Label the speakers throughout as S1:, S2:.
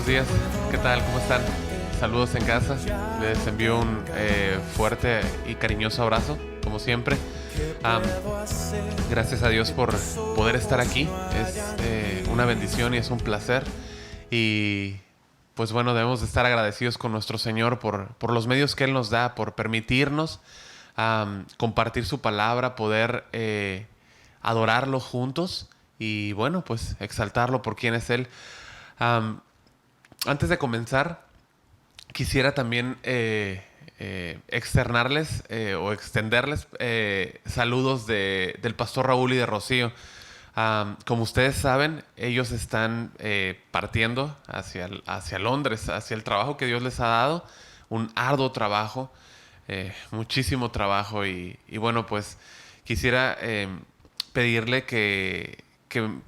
S1: Buenos días, ¿qué tal? ¿Cómo están? Saludos en casa. Les envío un fuerte y cariñoso abrazo, como siempre. Am, Gracias a Dios por poder estar aquí. Es una bendición y es un placer. Y pues bueno, debemos de estar agradecidos con nuestro Señor por los medios que Él nos da, por permitirnos compartir su palabra, poder adorarlo juntos y bueno, pues exaltarlo por quién es Él. Am, Antes de comenzar, quisiera también externarles o extenderles saludos del pastor Raúl y de Rocío. Como ustedes saben, ellos están partiendo hacia Londres, hacia el trabajo que Dios les ha dado, un arduo trabajo, muchísimo trabajo y bueno, pues quisiera pedirle que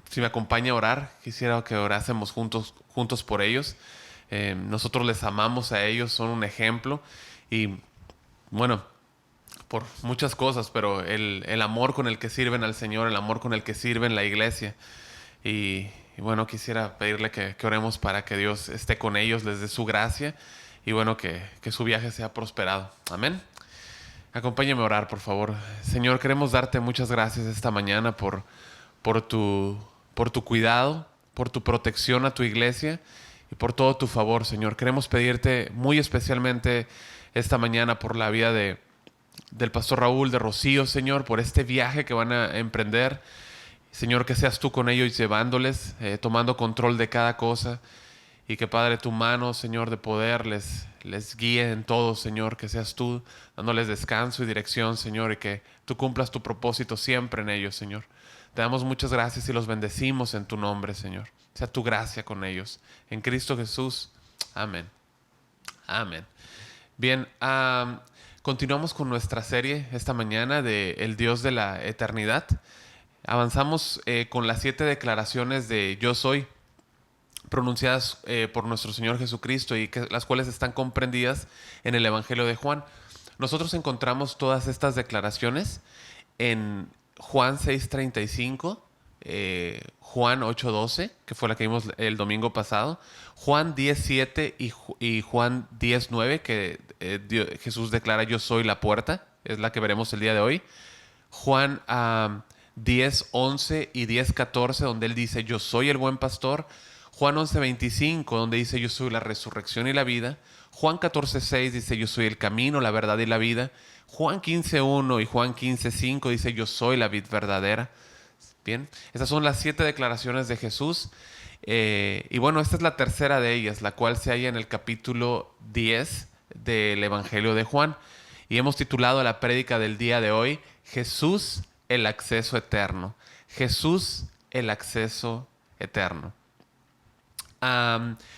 S1: si me acompaña a orar, quisiera que orásemos juntos por ellos. Nosotros les amamos a ellos, son un ejemplo y bueno, por muchas cosas, pero el amor con el que sirven al Señor, el amor con el que sirven la iglesia. Y bueno, quisiera pedirle que oremos para que Dios esté con ellos, les dé su gracia y bueno, que su viaje sea prosperado. Amén. Acompáñame a orar, por favor. Señor, queremos darte muchas gracias esta mañana por por tu cuidado, por tu protección a tu iglesia y por todo tu favor, Señor. Queremos pedirte muy especialmente esta mañana por la vida del pastor Raúl, de Rocío, Señor, por este viaje que van a emprender. Señor, que seas tú con ellos llevándoles, tomando control de cada cosa. Y que, Padre, tu mano, Señor, de poder les guíe en todo, Señor. Que seas tú dándoles descanso y dirección, Señor. Y que tú cumplas tu propósito siempre en ellos, Señor. Te damos muchas gracias y los bendecimos en tu nombre, Señor. Sea tu gracia con ellos. En Cristo Jesús. Amén. Amén. Bien, continuamos con nuestra serie esta mañana de El Dios de la Eternidad. Avanzamos con las 7 declaraciones de Yo Soy, pronunciadas por nuestro Señor Jesucristo y las cuales están comprendidas en el Evangelio de Juan. Nosotros encontramos todas estas declaraciones en Juan 6:35, Juan 8:12, que fue la que vimos el domingo pasado, Juan 10:7 y Juan 10:9, que Jesús declara Yo soy la puerta, es la que veremos el día de hoy. Juan 10:11 y 10:14, donde él dice Yo soy el buen pastor. Juan 11:25, donde dice Yo soy la resurrección y la vida. Juan 14:6 dice Yo soy el camino, la verdad y la vida. Juan 15:1 y Juan 15:5 dice Yo soy la vid verdadera. Bien, esas son las 7 declaraciones de Jesús. Y bueno, esta es la tercera de ellas, la cual se halla en el capítulo 10 del Evangelio de Juan. Y hemos titulado la prédica del día de hoy Jesús, el acceso eterno. Jesús, el acceso eterno.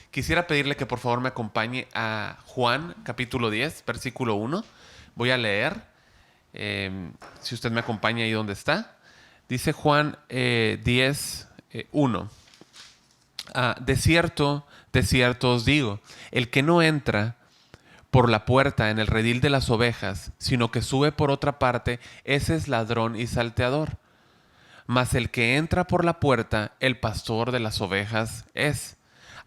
S1: Quisiera pedirle que por favor me acompañe a Juan capítulo 10, versículo 1. Voy a leer, si usted me acompaña ahí donde está. Dice Juan 10, 1. De cierto os digo, el que no entra por la puerta en el redil de las ovejas, sino que sube por otra parte, ese es ladrón y salteador. Mas el que entra por la puerta, el pastor de las ovejas es.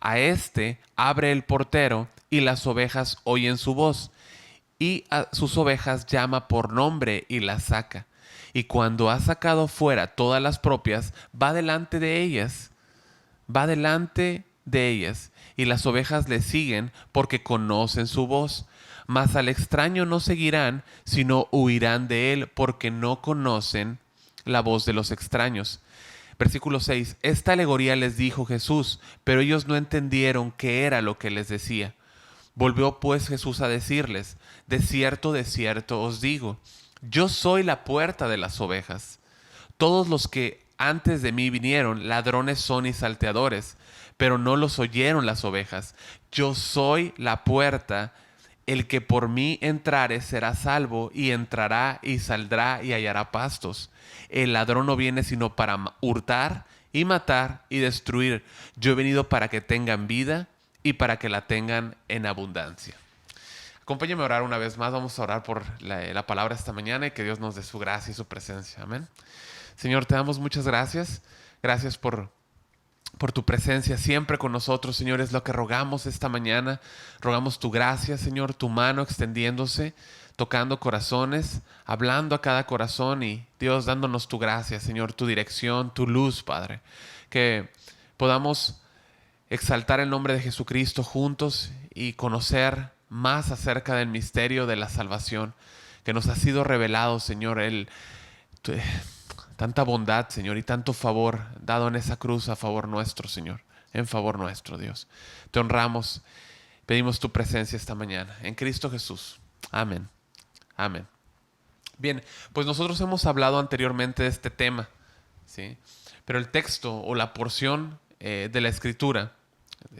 S1: A éste abre el portero y las ovejas oyen su voz. Y a sus ovejas llama por nombre y las saca. Y cuando ha sacado fuera todas las propias, va delante de ellas. Y las ovejas le siguen porque conocen su voz. Mas al extraño no seguirán, sino huirán de él porque no conocen la voz de los extraños. Versículo 6. Esta alegoría les dijo Jesús, pero ellos no entendieron qué era lo que les decía. Volvió pues Jesús a decirles, de cierto os digo, yo soy la puerta de las ovejas. Todos los que antes de mí vinieron, ladrones son y salteadores, pero no los oyeron las ovejas. Yo soy la puerta. El que por mí entrare será salvo, y entrará y saldrá y hallará pastos. El ladrón no viene sino para hurtar y matar y destruir. Yo he venido para que tengan vida y para que la tengan en abundancia. Acompáñame a orar una vez más. Vamos a orar por la palabra esta mañana y que Dios nos dé su gracia y su presencia. Amén. Señor, te damos muchas gracias. Gracias por por tu presencia siempre con nosotros, Señor. Es lo que rogamos esta mañana. Rogamos tu gracia, Señor, tu mano extendiéndose, tocando corazones, hablando a cada corazón y, Dios, dándonos tu gracia, Señor, tu dirección, tu luz, Padre. Que podamos exaltar el nombre de Jesucristo juntos y conocer más acerca del misterio de la salvación que nos ha sido revelado, Señor, tu- tanta bondad, Señor, y tanto favor dado en esa cruz a favor nuestro, Señor, en favor nuestro, Dios. Te honramos, pedimos tu presencia esta mañana, en Cristo Jesús. Amén. Amén. Bien, pues nosotros hemos hablado anteriormente de este tema, ¿sí? Pero el texto o la porción de la escritura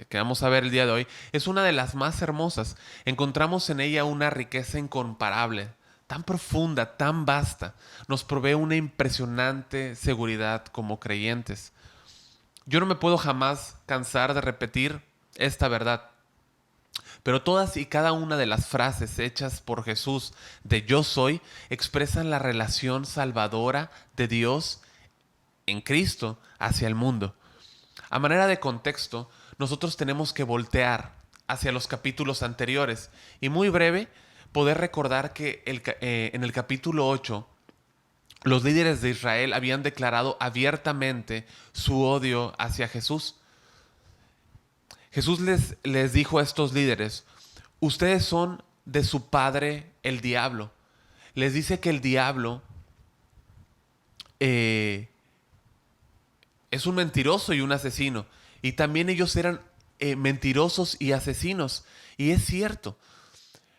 S1: que vamos a ver el día de hoy es una de las más hermosas. Encontramos en ella una riqueza incomparable, tan profunda, tan vasta. Nos provee una impresionante seguridad como creyentes. Yo no me puedo jamás cansar de repetir esta verdad. Pero todas y cada una de las frases hechas por Jesús de yo soy expresan la relación salvadora de Dios en Cristo hacia el mundo. A manera de contexto, nosotros tenemos que voltear hacia los capítulos anteriores y muy breve poder recordar que en el capítulo 8 los líderes de Israel habían declarado abiertamente su odio hacia Jesús. Jesús les dijo a estos líderes, ustedes son de su padre el diablo. Les dice que el diablo eh, es un mentiroso y un asesino. Y también ellos eran mentirosos y asesinos. Y es cierto,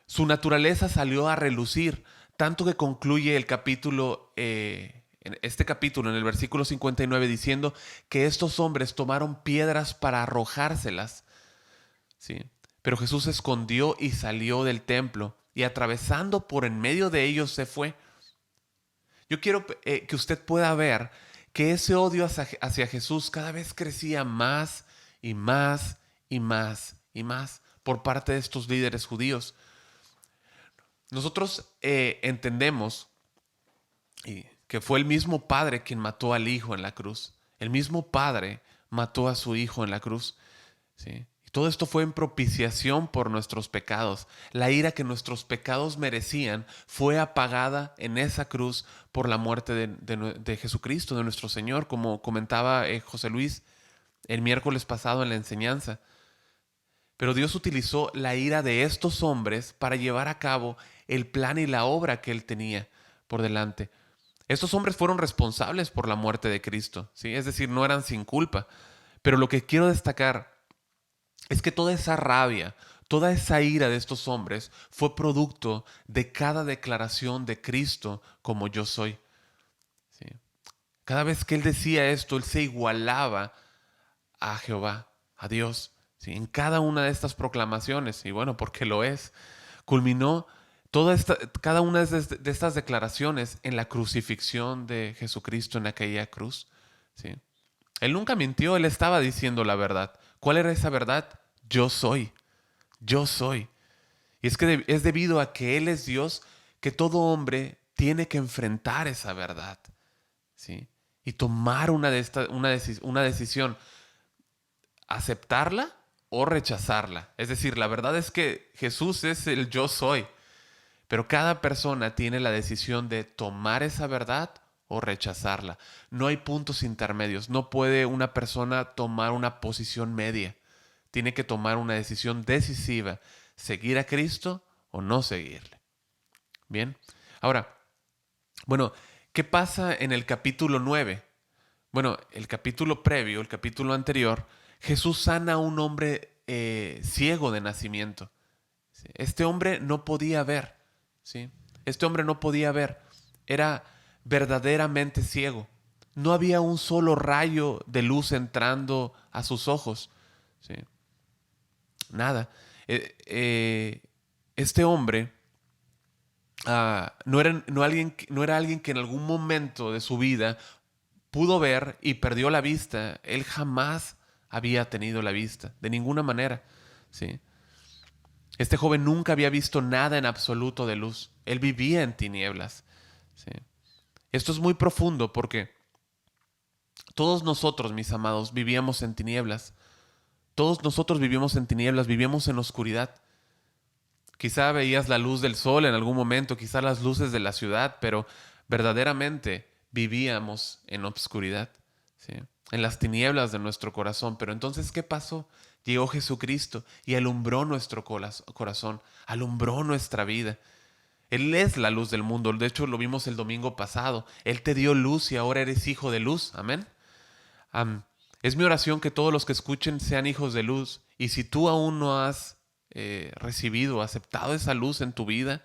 S1: su naturaleza salió a relucir, tanto que concluye el capítulo, en este capítulo, en el versículo 59, diciendo que estos hombres tomaron piedras para arrojárselas. ¿Sí? Pero Jesús se escondió y salió del templo, y atravesando por en medio de ellos se fue. Yo quiero que usted pueda ver que ese odio hacia Jesús cada vez crecía más y más y más y más por parte de estos líderes judíos. Nosotros entendemos que fue el mismo Padre quien mató al Hijo en la cruz. El mismo Padre mató a su Hijo en la cruz. ¿Sí? Y todo esto fue en propiciación por nuestros pecados. La ira que nuestros pecados merecían fue apagada en esa cruz por la muerte de Jesucristo, de nuestro Señor, como comentaba José Luis el miércoles pasado en la enseñanza. Pero Dios utilizó la ira de estos hombres para llevar a cabo el plan y la obra que Él tenía por delante. Estos hombres fueron responsables por la muerte de Cristo, ¿sí? Es decir, no eran sin culpa. Pero lo que quiero destacar es que toda esa rabia, toda esa ira de estos hombres fue producto de cada declaración de Cristo como yo soy. ¿Sí? Cada vez que Él decía esto, Él se igualaba a Jehová, a Dios, ¿sí? En cada una de estas proclamaciones, y bueno, porque lo es, culminó cada una de estas declaraciones en la crucifixión de Jesucristo en aquella cruz. ¿Sí? Él nunca mintió, él estaba diciendo la verdad. ¿Cuál era esa verdad? Yo soy, yo soy. Y es que es debido a que Él es Dios que todo hombre tiene que enfrentar esa verdad, ¿sí? Y tomar una decisión, aceptarla o rechazarla. Es decir, la verdad es que Jesús es el yo soy, pero cada persona tiene la decisión de tomar esa verdad o rechazarla. No hay puntos intermedios. No puede una persona tomar una posición media. Tiene que tomar una decisión decisiva, seguir a Cristo o no seguirle. Bien. Ahora, bueno, ¿qué pasa en el capítulo 9? Bueno, el capítulo previo, el capítulo anterior, Jesús sana a un hombre ciego de nacimiento. ¿Sí? Este hombre no podía ver, ¿sí? Este hombre no podía ver. Era verdaderamente ciego. No había un solo rayo de luz entrando a sus ojos, ¿sí? Nada. Este hombre no era alguien que en algún momento de su vida pudo ver y perdió la vista. Él jamás había tenido la vista, de ninguna manera. ¿Sí? Este joven nunca había visto nada en absoluto de luz. Él vivía en tinieblas. ¿Sí? Esto es muy profundo porque Todos nosotros, mis amados, vivíamos en tinieblas. Todos nosotros vivimos en tinieblas, vivíamos en oscuridad. Quizá veías la luz del sol en algún momento, quizá las luces de la ciudad, pero verdaderamente vivíamos en obscuridad, ¿sí? En las tinieblas de nuestro corazón. Pero entonces, ¿qué pasó? Llegó Jesucristo y alumbró nuestro corazón, alumbró nuestra vida. Él es la luz del mundo. De hecho, lo vimos el domingo pasado. Él te dio luz y ahora eres hijo de luz. Amén. Am, es mi oración que todos los que escuchen sean hijos de luz. Y si tú aún no has recibido, aceptado esa luz en tu vida,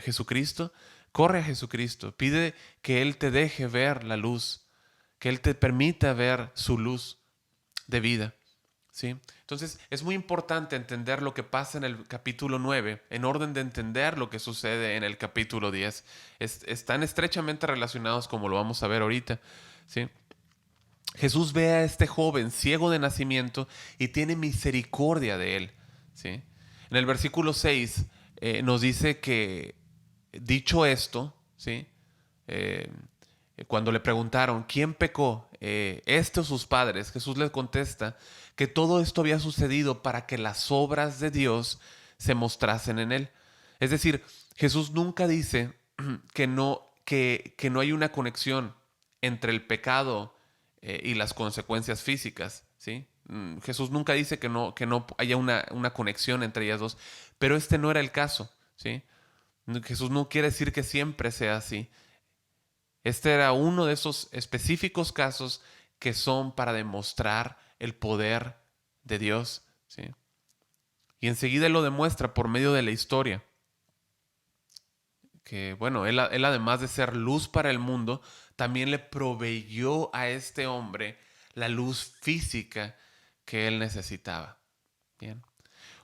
S1: Jesucristo, corre a Jesucristo. Pide que Él te deje ver la luz, que Él te permita ver su luz de vida. ¿Sí? Entonces es muy importante entender lo que pasa en el capítulo 9 en orden de entender lo que sucede en el capítulo 10. Están estrechamente relacionados como lo vamos a ver ahorita. ¿Sí? Jesús ve a este joven ciego de nacimiento y tiene misericordia de él. ¿Sí? En el versículo 6 nos dice que dicho esto, ¿sí? Eh, cuando le preguntaron quién pecó, este o sus padres, Jesús les contesta que todo esto había sucedido para que las obras de Dios se mostrasen en él. Es decir, Jesús nunca dice que no hay una conexión entre el pecado y las consecuencias físicas, ¿sí? Jesús nunca dice que no haya una conexión entre ellas dos, pero este no era el caso, ¿sí? Jesús no quiere decir que siempre sea así. Este era uno de esos específicos casos que son para demostrar el poder de Dios, ¿sí? Y enseguida lo demuestra por medio de la historia. Que bueno, él además de ser luz para el mundo, también le proveyó a este hombre la luz física que él necesitaba. Bien.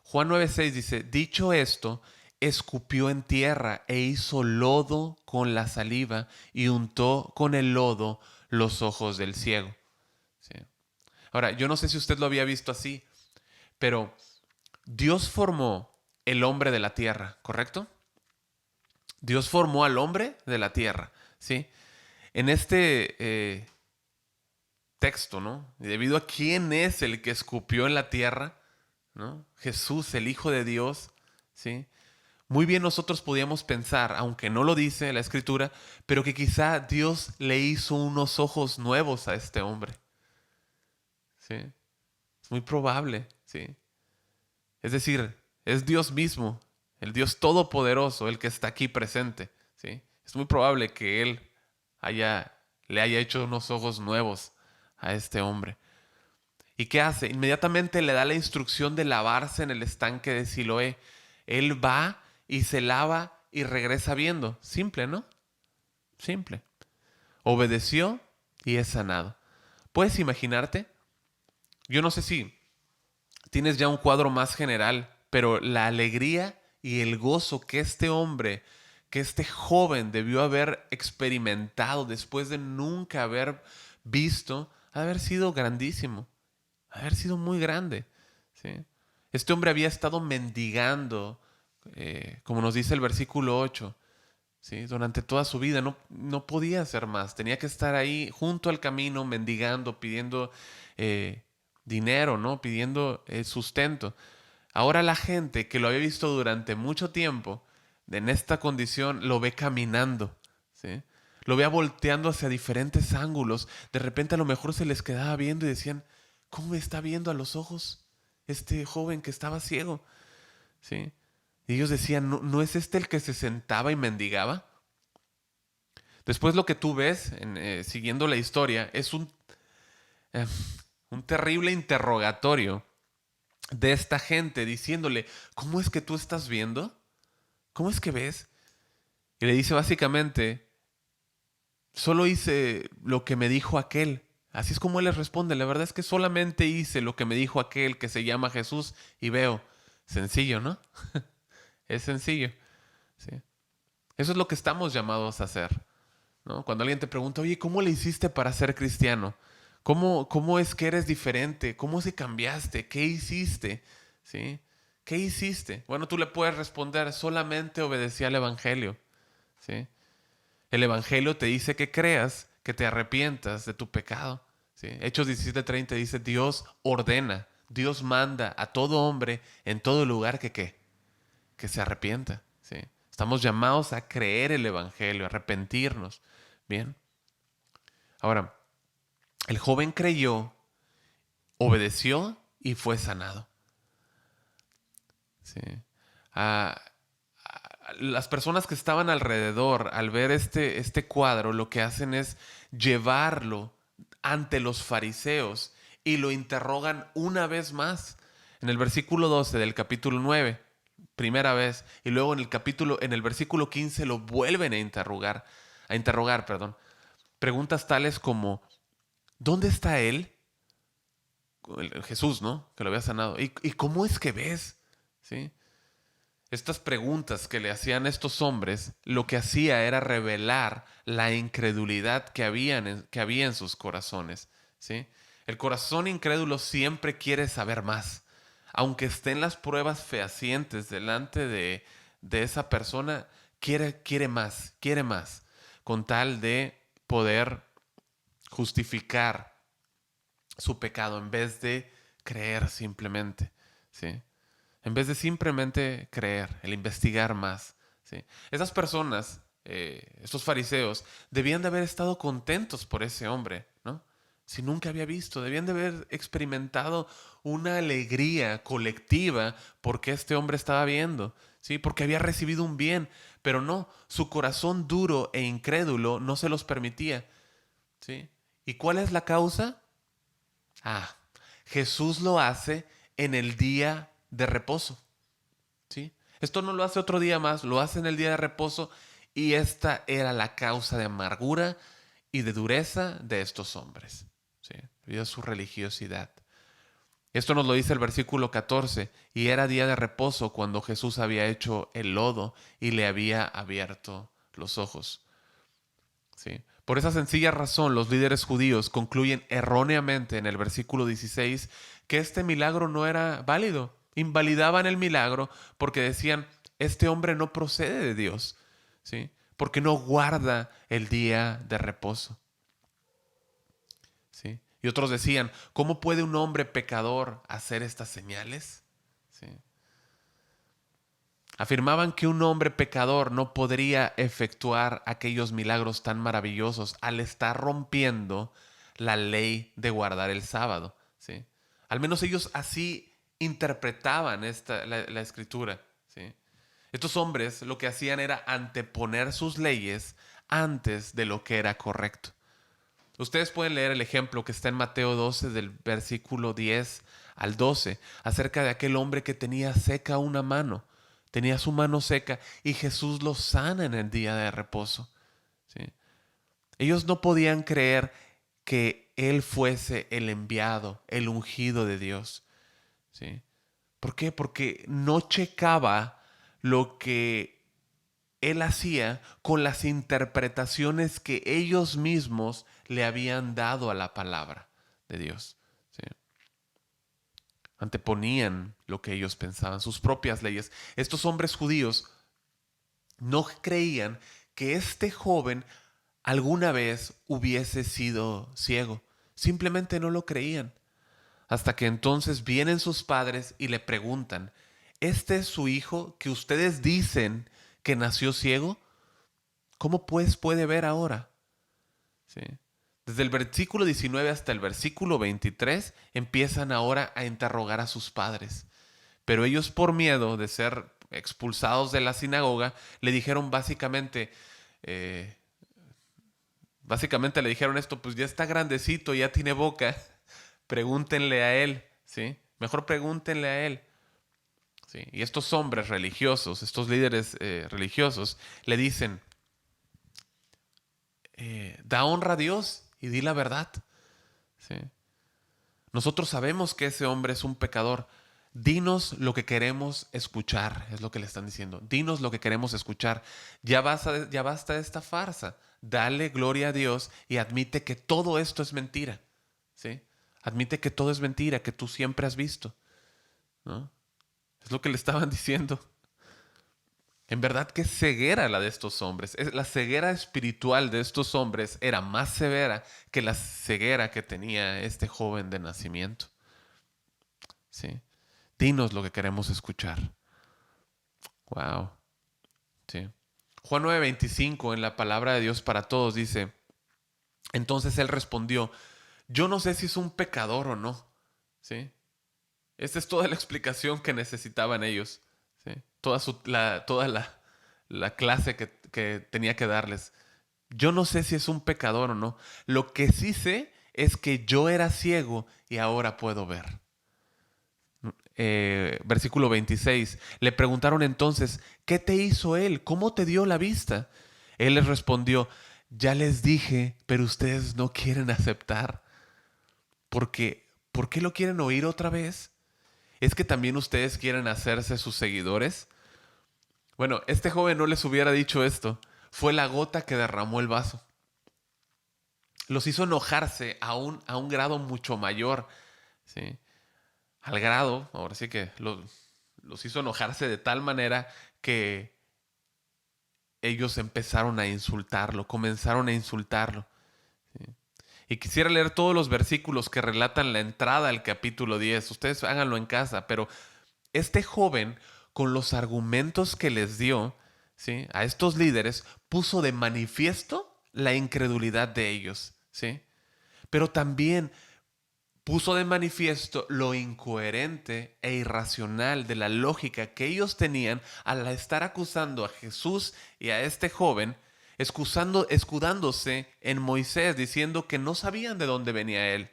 S1: Juan 9:6 dice, dicho esto, escupió en tierra e hizo lodo con la saliva y untó con el lodo los ojos del ciego. ¿Sí? Ahora, yo no sé si usted lo había visto así, pero Dios formó el hombre de la tierra, ¿correcto? Dios formó al hombre de la tierra, ¿sí? En este texto, ¿no? Y debido a quién es el que escupió en la tierra, ¿no? Jesús, el Hijo de Dios, ¿sí? Muy bien nosotros podíamos pensar, aunque no lo dice la Escritura, pero que quizá Dios le hizo unos ojos nuevos a este hombre, ¿sí? Es muy probable, ¿sí? Es decir, es Dios mismo, el Dios todopoderoso, el que está aquí presente, ¿sí? Es muy probable que Él le haya hecho unos ojos nuevos a este hombre. ¿Y qué hace? Inmediatamente le da la instrucción de lavarse en el estanque de Siloé. Él va y se lava y regresa viendo. Simple, ¿no? Simple. Obedeció y es sanado. ¿Puedes imaginarte? Yo no sé si tienes ya un cuadro más general, pero la alegría y el gozo que este hombre, que este joven debió haber experimentado después de nunca haber visto, ha de haber sido grandísimo, ha de haber sido muy grande, ¿sí? Este hombre había estado mendigando, como nos dice el versículo 8, ¿sí? Durante toda su vida no podía hacer más, tenía que estar ahí junto al camino, mendigando, pidiendo dinero, ¿no? Pidiendo sustento. Ahora la gente que lo había visto durante mucho tiempo en esta condición lo ve caminando, ¿sí? Lo ve volteando hacia diferentes ángulos. De repente a lo mejor se les quedaba viendo y decían, ¿cómo me está viendo a los ojos este joven que estaba ciego? ¿Sí? Y ellos decían, ¿no es este el que se sentaba y mendigaba? Después lo que tú ves, siguiendo la historia, es eh, un terrible interrogatorio de esta gente diciéndole, ¿cómo es que tú estás viendo? ¿Cómo es que ves? Y le dice básicamente, solo hice lo que me dijo aquel. Así es como él les responde, la verdad es que solamente hice lo que me dijo aquel que se llama Jesús y veo. Sencillo, ¿no? Es sencillo. ¿Sí? Eso es lo que estamos llamados a hacer, ¿no? Cuando alguien te pregunta, oye, ¿cómo le hiciste para ser cristiano? ¿Cómo es que eres diferente? ¿Cómo se cambiaste? ¿Qué hiciste? ¿Sí? ¿Qué hiciste? Bueno, tú le puedes responder, solamente obedecí al Evangelio. ¿Sí? El Evangelio te dice que creas, que te arrepientas de tu pecado. ¿sí? Hechos 17:30 dice, Dios ordena, Dios manda a todo hombre en todo lugar que ¿qué? Que se arrepienta. ¿Sí? Estamos llamados a creer el Evangelio, a arrepentirnos. Bien. Ahora, el joven creyó, obedeció y fue sanado. ¿Sí? Ah, las personas que estaban alrededor, al ver este cuadro, lo que hacen es llevarlo ante los fariseos y lo interrogan una vez más. En el versículo 12 del capítulo 9, primera vez, y luego en el versículo 15 lo vuelven a interrogar, perdón. Preguntas tales como, ¿dónde está él? Jesús, ¿no? Que lo había sanado. ¿Y cómo es que ves? ¿Sí? Estas preguntas que le hacían estos hombres, lo que hacía era revelar la incredulidad que había en sus corazones. ¿Sí? El corazón incrédulo siempre quiere saber más. Aunque estén las pruebas fehacientes delante de esa persona, quiere más, con tal de poder justificar su pecado en vez de creer simplemente. ¿Sí? En vez de simplemente creer, el investigar más. ¿Sí? Esas personas, estos fariseos, debían de haber estado contentos por ese hombre, ¿no? Si nunca había visto, debían de haber experimentado una alegría colectiva porque este hombre estaba viendo, ¿sí? Porque había recibido un bien, pero no, su corazón duro e incrédulo no se los permitía, ¿sí? ¿Y cuál es la causa? Ah, Jesús lo hace en el día de reposo. ¿Sí? Esto no lo hace otro día más, lo hace en el día de reposo y esta era la causa de amargura y de dureza de estos hombres, ¿sí? Debido a su religiosidad. Esto nos lo dice el versículo 14, y era día de reposo cuando Jesús había hecho el lodo y le había abierto los ojos. ¿Sí? Por esa sencilla razón, los líderes judíos concluyen erróneamente en el versículo 16 que este milagro no era válido. Invalidaban el milagro porque decían, este hombre no procede de Dios, ¿sí? Porque no guarda el día de reposo. ¿Sí? Y otros decían, ¿cómo puede un hombre pecador hacer estas señales? ¿Sí? Afirmaban que un hombre pecador no podría efectuar aquellos milagros tan maravillosos al estar rompiendo la ley de guardar el sábado. ¿Sí? Al menos ellos así interpretaban la escritura. ¿Sí? Estos hombres lo que hacían era anteponer sus leyes antes de lo que era correcto. Ustedes pueden leer el ejemplo que está en Mateo 12 del versículo 10 al 12 acerca de aquel hombre que tenía seca una mano, tenía su mano seca y Jesús lo sana en el día de reposo. ¿Sí? Ellos no podían creer que Él fuese el enviado, el ungido de Dios. ¿Sí? ¿Por qué? Porque no checaba lo que él hacía con las interpretaciones que ellos mismos le habían dado a la palabra de Dios. ¿Sí? Anteponían lo que ellos pensaban, sus propias leyes. Estos hombres judíos no creían que este joven alguna vez hubiese sido ciego. Simplemente no lo creían. Hasta que entonces vienen sus padres y le preguntan, ¿este es su hijo que ustedes dicen que nació ciego? ¿Cómo pues puede ver ahora? ¿Sí? Desde el versículo 19 hasta el versículo 23 empiezan ahora a interrogar a sus padres. Pero ellos por miedo de ser expulsados de la sinagoga le dijeron eh, básicamente le dijeron esto, pues ya está grandecito, ya tiene boca, pregúntenle a él, ¿sí? Mejor pregúntenle a él. ¿Sí? Y estos hombres religiosos, estos líderes religiosos, le dicen, da honra a Dios y di la verdad. ¿Sí? Nosotros sabemos que ese hombre es un pecador. Dinos lo que queremos escuchar, es lo que le están diciendo. Dinos lo que queremos escuchar. Ya basta de esta farsa. Dale gloria a Dios y admite que todo esto es mentira. ¿Sí? Admite que todo es mentira, que tú siempre has visto. ¿No? Es lo que le estaban diciendo. En verdad que ceguera la de estos hombres. La ceguera espiritual de estos hombres era más severa que la ceguera que tenía este joven de nacimiento. ¿Sí? Dinos lo que queremos escuchar. Wow. Sí. Juan 9:25 en la palabra de Dios para todos dice, entonces él respondió, yo no sé si es un pecador o no. ¿Sí? Esta es toda la explicación que necesitaban ellos. ¿Sí? Toda la clase que tenía que darles. Yo no sé si es un pecador o no. Lo que sí sé es que yo era ciego y ahora puedo ver. Versículo 26. Le preguntaron entonces, ¿qué te hizo él? ¿Cómo te dio la vista? Él les respondió, ya les dije, pero ustedes no quieren aceptar. ¿Por qué lo quieren oír otra vez? ¿Es que también ustedes quieren hacerse sus seguidores? Bueno, este joven no les hubiera dicho esto. Fue la gota que derramó el vaso. Los hizo enojarse a un grado mucho mayor. ¿Sí? Al grado, ahora sí que los hizo enojarse de tal manera que ellos empezaron a insultarlo, comenzaron a insultarlo. ¿Sí? Y quisiera leer todos los versículos que relatan la entrada al capítulo 10. Ustedes háganlo en casa, pero este joven, con los argumentos que les dio, ¿sí?, a estos líderes, puso de manifiesto la incredulidad de ellos. ¿Sí? Pero también puso de manifiesto lo incoherente e irracional de la lógica que ellos tenían al estar acusando a Jesús y a este joven, escudándose en Moisés, diciendo que no sabían de dónde venía él.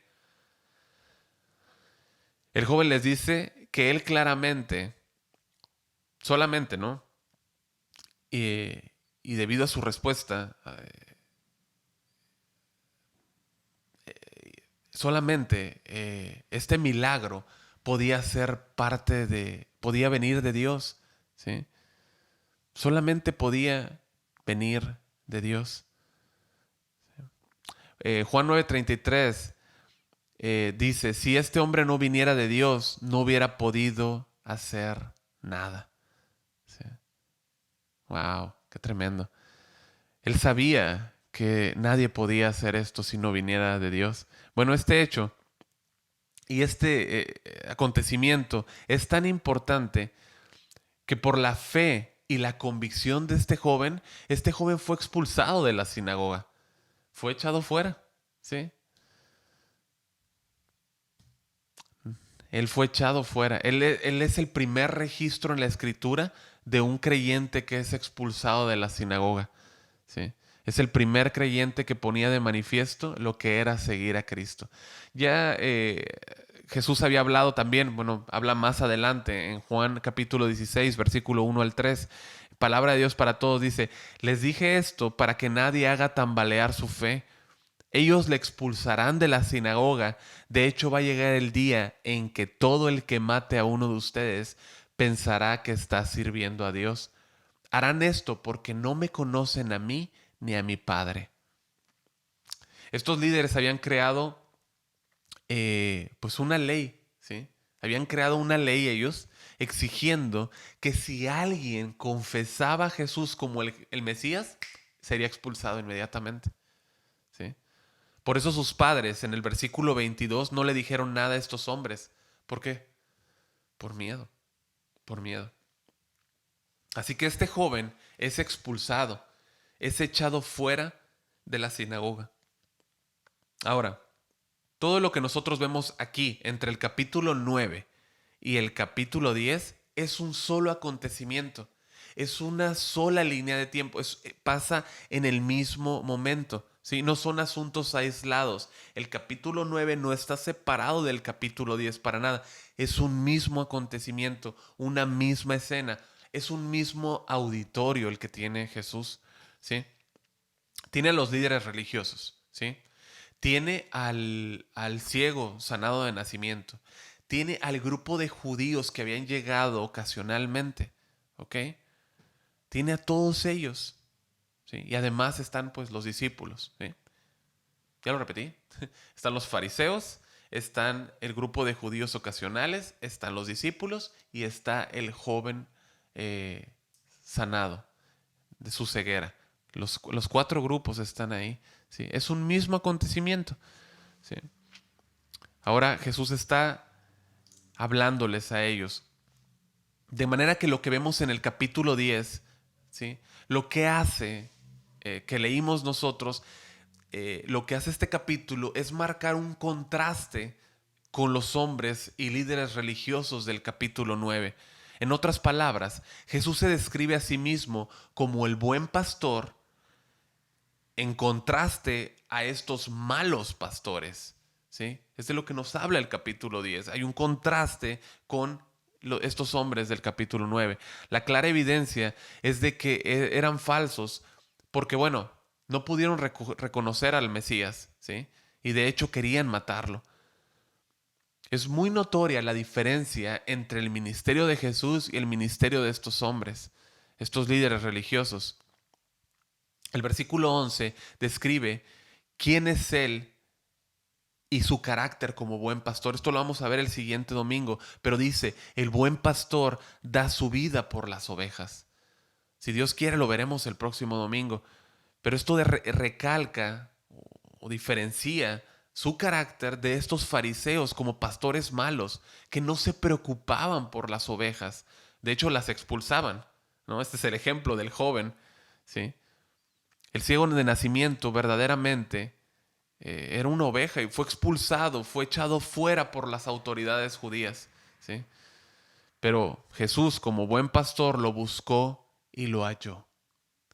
S1: El joven les dice que él claramente, solamente, ¿no? Y debido a su respuesta, solamente este milagro podía ser podía venir de Dios, ¿sí? Solamente podía venir de Dios. Juan 9:33 dice, si este hombre no viniera de Dios, no hubiera podido hacer nada. ¿Sí? Wow, qué tremendo. Él sabía que nadie podía hacer esto si no viniera de Dios. Bueno, este hecho y este acontecimiento es tan importante que por la fe y la convicción de este joven fue expulsado de la sinagoga, fue echado fuera, ¿sí? Él fue echado fuera. Él es el primer registro en la escritura de un creyente que es expulsado de la sinagoga, ¿sí? Es el primer creyente que ponía de manifiesto lo que era seguir a Cristo. Ya Jesús había hablado también, bueno, habla más adelante en Juan capítulo 16, versículo 1 al 3. Palabra de Dios para todos dice, les dije esto para que nadie haga tambalear su fe. Ellos le expulsarán de la sinagoga. De hecho, va a llegar el día en que todo el que mate a uno de ustedes pensará que está sirviendo a Dios. Harán esto porque no me conocen a mí ni a mi Padre. Estos líderes habían creado pues una ley, ¿sí? Habían creado una ley ellos exigiendo que si alguien confesaba a Jesús como el Mesías, sería expulsado inmediatamente, ¿sí? Por eso sus padres en el versículo 22 no le dijeron nada a estos hombres. ¿Por qué? Por miedo, por miedo. Así que este joven es expulsado, es echado fuera de la sinagoga. Ahora, todo lo que nosotros vemos aquí entre el capítulo 9 y el capítulo 10 es un solo acontecimiento, es una sola línea de tiempo, pasa en el mismo momento, ¿sí? No son asuntos aislados. El capítulo 9 no está separado del capítulo 10 para nada, es un mismo acontecimiento, una misma escena, es un mismo auditorio el que tiene Jesús, ¿sí? Tiene a los líderes religiosos, ¿sí? Tiene al ciego sanado de nacimiento. Tiene al grupo de judíos que habían llegado ocasionalmente. ¿Ok? Tiene a todos ellos. ¿Sí? Y además están pues los discípulos. ¿Sí? Ya lo repetí. Están los fariseos, están el grupo de judíos ocasionales, están los discípulos y está el joven eh, sanado de su ceguera. Los 4 grupos están ahí. ¿Sí? Es un mismo acontecimiento. ¿Sí? Ahora Jesús está hablándoles a ellos. De manera que lo que vemos en el capítulo 10, ¿sí? Lo que hace, que leímos nosotros, lo que hace este capítulo es marcar un contraste con los hombres y líderes religiosos del capítulo 9. En otras palabras, Jesús se describe a sí mismo como el buen pastor en contraste a estos malos pastores. ¿Sí? Es de lo que nos habla el capítulo 10. Hay un contraste con estos hombres del capítulo 9. La clara evidencia es de que eran falsos porque, bueno, no pudieron reconocer al Mesías, ¿sí? Y de hecho querían matarlo. Es muy notoria la diferencia entre el ministerio de Jesús y el ministerio de estos hombres, estos líderes religiosos. El versículo 11 describe quién es Él y su carácter como buen pastor. Esto lo vamos a ver el siguiente domingo, pero dice, el buen pastor da su vida por las ovejas. Si Dios quiere, lo veremos el próximo domingo. Pero esto recalca o diferencia su carácter de estos fariseos como pastores malos que no se preocupaban por las ovejas. De hecho, las expulsaban. ¿No? Este es el ejemplo del joven. ¿Sí? El ciego de nacimiento verdaderamente era una oveja y fue expulsado, fue echado fuera por las autoridades judías. ¿Sí? Pero Jesús, como buen pastor, lo buscó y lo halló.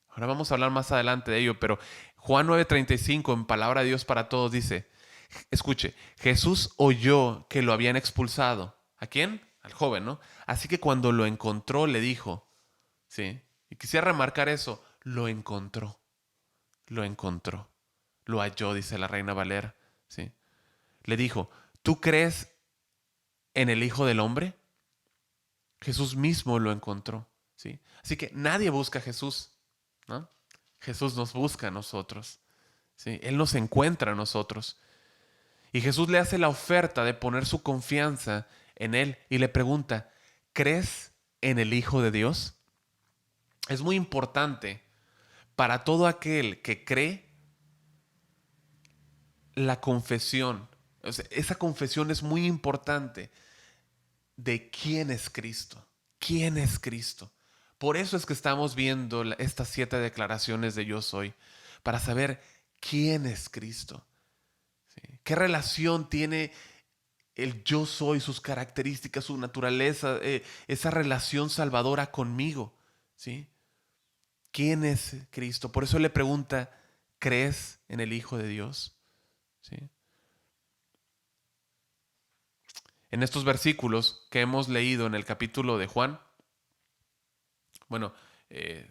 S1: Ahora vamos a hablar más adelante de ello, pero Juan 9:35 en Palabra de Dios para Todos dice, escuche, Jesús oyó que lo habían expulsado. ¿A quién? Al joven, ¿no? Así que cuando lo encontró le dijo, ¿sí? Y quisiera remarcar eso, lo encontró, lo encontró, lo halló, dice la Reina Valera, ¿sí? Le dijo, ¿tú crees en el Hijo del Hombre? Jesús mismo lo encontró, ¿sí? Así que nadie busca a Jesús, ¿no? Jesús nos busca a nosotros, ¿sí? Él nos encuentra a nosotros. Y Jesús le hace la oferta de poner su confianza en Él y le pregunta, ¿crees en el Hijo de Dios? Es muy importante para todo aquel que cree la confesión. O sea, esa confesión es muy importante de quién es Cristo. ¿Quién es Cristo? Por eso es que estamos viendo estas 7 declaraciones de yo soy, para saber quién es Cristo. ¿Sí? ¿Qué relación tiene el yo soy, sus características, su naturaleza, esa relación salvadora conmigo? ¿Sí? ¿Quién es Cristo? Por eso le pregunta, ¿crees en el Hijo de Dios? ¿Sí? En estos versículos que hemos leído en el capítulo de Juan, bueno, eh,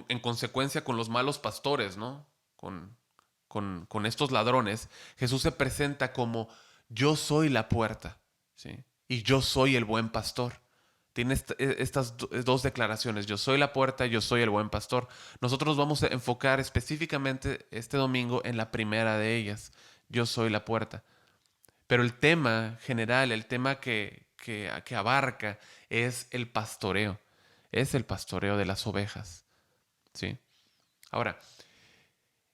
S1: en consecuencia con los malos pastores, ¿no? Con estos ladrones, Jesús se presenta como yo soy la puerta, ¿sí? Y yo soy el buen pastor. Tiene estas dos declaraciones, yo soy la puerta, yo soy el buen pastor. Nosotros vamos a enfocar específicamente este domingo en la primera de ellas, yo soy la puerta. Pero el tema general, el tema que abarca es el pastoreo, es el pastoreo de las ovejas, ¿sí? Ahora,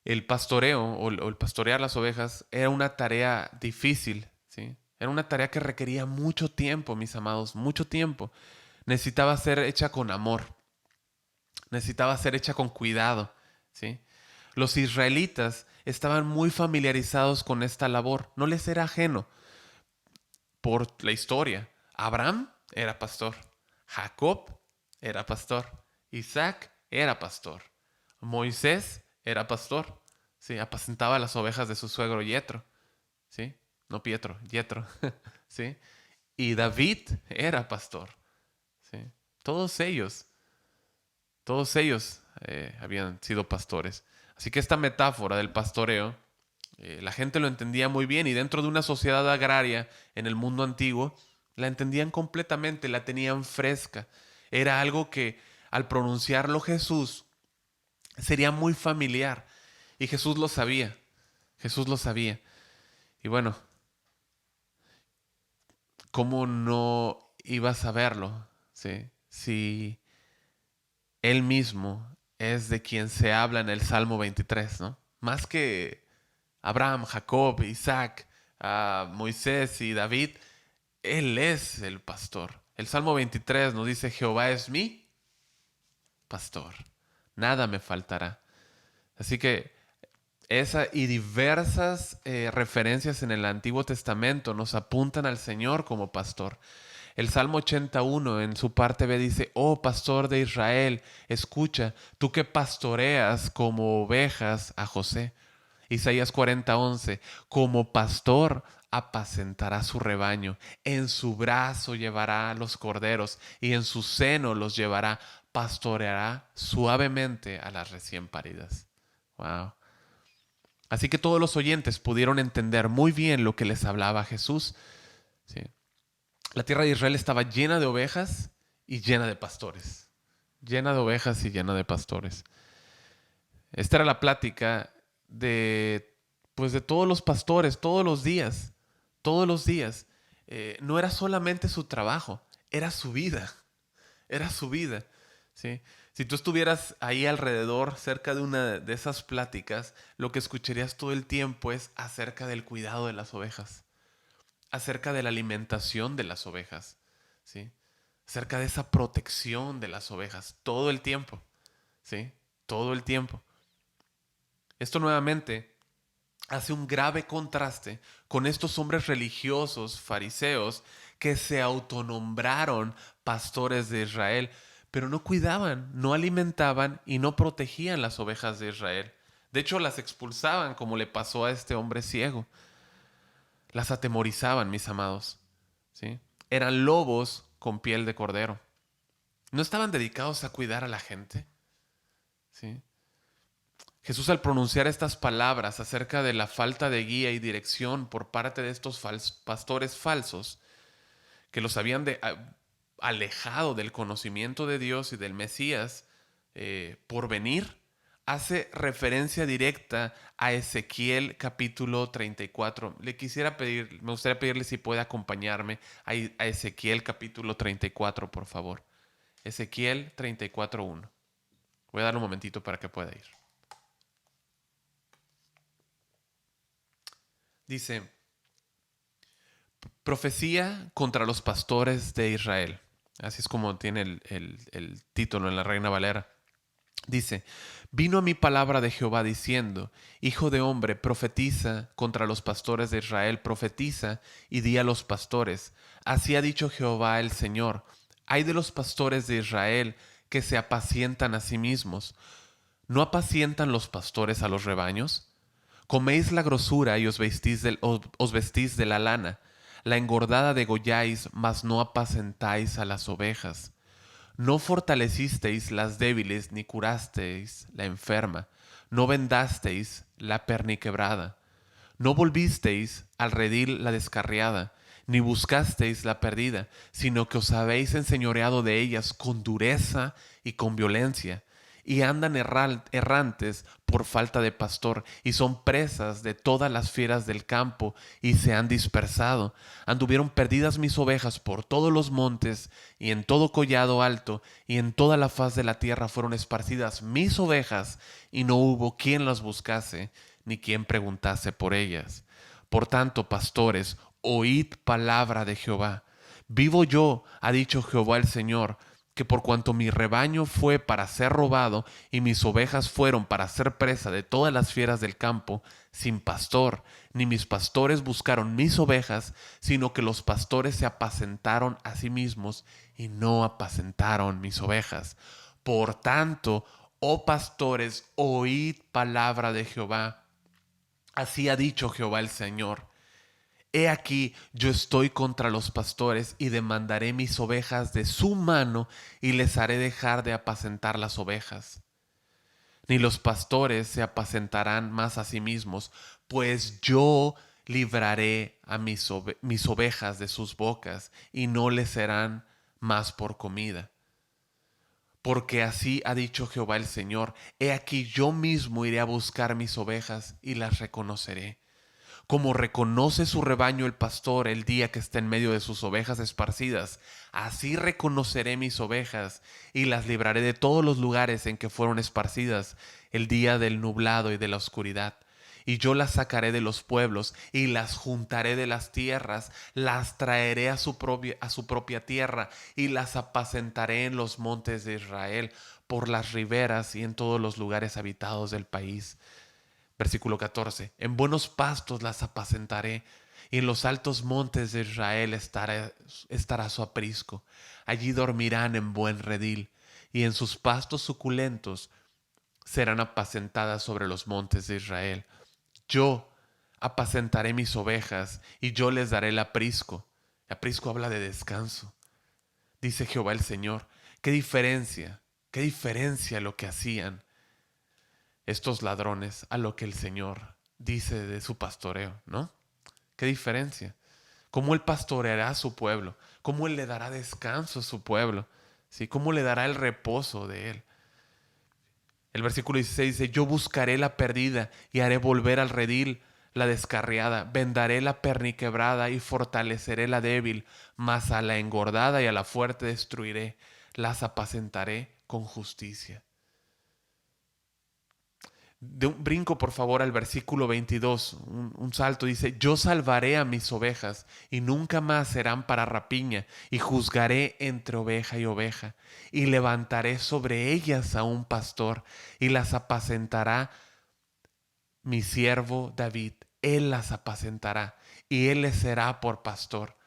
S1: el pastoreo o el pastorear las ovejas era una tarea difícil, ¿sí? Era una tarea que requería mucho tiempo, mis amados, mucho tiempo. Necesitaba ser hecha con amor, necesitaba ser hecha con cuidado, ¿sí? Los israelitas estaban muy familiarizados con esta labor, no les era ajeno por la historia. Abraham era pastor, Jacob era pastor, Isaac era pastor, Moisés era pastor, sí, apacentaba las ovejas de su suegro Yetro, sí, no Pietro, Yetro, sí, y David era pastor, sí, todos ellos, todos ellos habían sido pastores. Así que esta metáfora del pastoreo, la gente lo entendía muy bien y dentro de una sociedad agraria en el mundo antiguo, la entendían completamente, la tenían fresca. Era algo que al pronunciarlo Jesús sería muy familiar y Jesús lo sabía, Jesús lo sabía. Y bueno, ¿cómo no iba a saberlo? ¿Sí? Si Él mismo es de quien se habla en el Salmo 23, ¿no? Más que Abraham, Jacob, Isaac, Moisés y David, Él es el pastor. El Salmo 23 nos dice, Jehová es mi pastor, nada me faltará. Así que esa y diversas referencias en el Antiguo Testamento nos apuntan al Señor como pastor. El Salmo 81 en su parte B dice, oh pastor de Israel, escucha, tú que pastoreas como ovejas a José. Isaías 40:11, como pastor apacentará su rebaño, en su brazo llevará los corderos y en su seno los llevará, pastoreará suavemente a las recién paridas. Wow. Así que todos los oyentes pudieron entender muy bien lo que les hablaba Jesús. ¿Sí? La tierra de Israel estaba llena de ovejas y llena de pastores. Llena de ovejas y llena de pastores. Esta era la plática de, pues, de todos los pastores, todos los días. Todos los días. No era solamente su trabajo, era su vida. Era su vida. ¿Sí? Si tú estuvieras ahí alrededor, cerca de una de esas pláticas, lo que escucharías todo el tiempo es acerca del cuidado de las ovejas, acerca de la alimentación de las ovejas, ¿sí? Acerca de esa protección de las ovejas, todo el tiempo, ¿sí? Todo el tiempo. Esto nuevamente hace un grave contraste con estos hombres religiosos, fariseos, que se autonombraron pastores de Israel, pero no cuidaban, no alimentaban y no protegían las ovejas de Israel. De hecho, las expulsaban como le pasó a este hombre ciego. Las atemorizaban, mis amados. ¿Sí? Eran lobos con piel de cordero. No estaban dedicados a cuidar a la gente. ¿Sí? Jesús, al pronunciar estas palabras acerca de la falta de guía y dirección por parte de estos pastores falsos, que los habían alejado del conocimiento de Dios y del Mesías por venir, hace referencia directa a Ezequiel capítulo 34. Me gustaría pedirle si puede acompañarme a Ezequiel capítulo 34, por favor. Ezequiel 34:1. Voy a dar un momentito para que pueda ir. Dice, profecía contra los pastores de Israel. Así es como tiene el título en la Reina Valera. Dice, vino a mi palabra de Jehová diciendo, hijo de hombre, profetiza contra los pastores de Israel, profetiza y di a los pastores, así ha dicho Jehová el Señor, hay de los pastores de Israel que se apacientan a sí mismos. ¿No apacientan los pastores a los rebaños? Coméis la grosura y os vestís de la lana, la engordada degolláis, mas no apacentáis a las ovejas. No fortalecisteis las débiles, ni curasteis la enferma, no vendasteis la perniquebrada, no volvisteis al redil la descarriada, ni buscasteis la perdida, sino que os habéis enseñoreado de ellas con dureza y con violencia, y andan errantes por falta de pastor, y son presas de todas las fieras del campo, y se han dispersado. Anduvieron perdidas mis ovejas por todos los montes, y en todo collado alto, y en toda la faz de la tierra fueron esparcidas mis ovejas, y no hubo quien las buscase, ni quien preguntase por ellas. Por tanto, pastores, oíd palabra de Jehová. Vivo yo, ha dicho Jehová el Señor, que por cuanto mi rebaño fue para ser robado y mis ovejas fueron para ser presa de todas las fieras del campo, sin pastor, ni mis pastores buscaron mis ovejas, sino que los pastores se apacentaron a sí mismos y no apacentaron mis ovejas. Por tanto, oh pastores, oíd palabra de Jehová. Así ha dicho Jehová el Señor. He aquí, yo estoy contra los pastores y demandaré mis ovejas de su mano y les haré dejar de apacentar las ovejas. Ni los pastores se apacentarán más a sí mismos, pues yo libraré a mis ovejas de sus bocas y no les serán más por comida. Porque así ha dicho Jehová el Señor, he aquí yo mismo iré a buscar mis ovejas y las reconoceré. Como reconoce su rebaño el pastor el día que está en medio de sus ovejas esparcidas, así reconoceré mis ovejas y las libraré de todos los lugares en que fueron esparcidas el día del nublado y de la oscuridad. Y yo las sacaré de los pueblos y las juntaré de las tierras, las traeré a su propia tierra y las apacentaré en los montes de Israel, por las riberas y en todos los lugares habitados del país. Versículo 14. En buenos pastos las apacentaré, y en los altos montes de Israel estará su aprisco. Allí dormirán en buen redil, y en sus pastos suculentos serán apacentadas sobre los montes de Israel. Yo apacentaré mis ovejas, y yo les daré el aprisco. El aprisco habla de descanso. Dice Jehová el Señor. Qué diferencia lo que hacían estos ladrones a lo que el Señor dice de su pastoreo, ¿no? ¿Qué diferencia? ¿Cómo Él pastoreará a su pueblo? ¿Cómo Él le dará descanso a su pueblo? ¿Sí? ¿Cómo le dará el reposo de Él? El versículo 16 dice, yo buscaré la perdida y haré volver al redil la descarriada, vendaré la perniquebrada y fortaleceré la débil, mas a la engordada y a la fuerte destruiré, las apacentaré con justicia. De un brinco, por favor, al versículo 22, un salto, dice, yo salvaré a mis ovejas y nunca más serán para rapiña, y juzgaré entre oveja y oveja, y levantaré sobre ellas a un pastor, y las apacentará mi siervo David, él las apacentará, y él les será por pastor.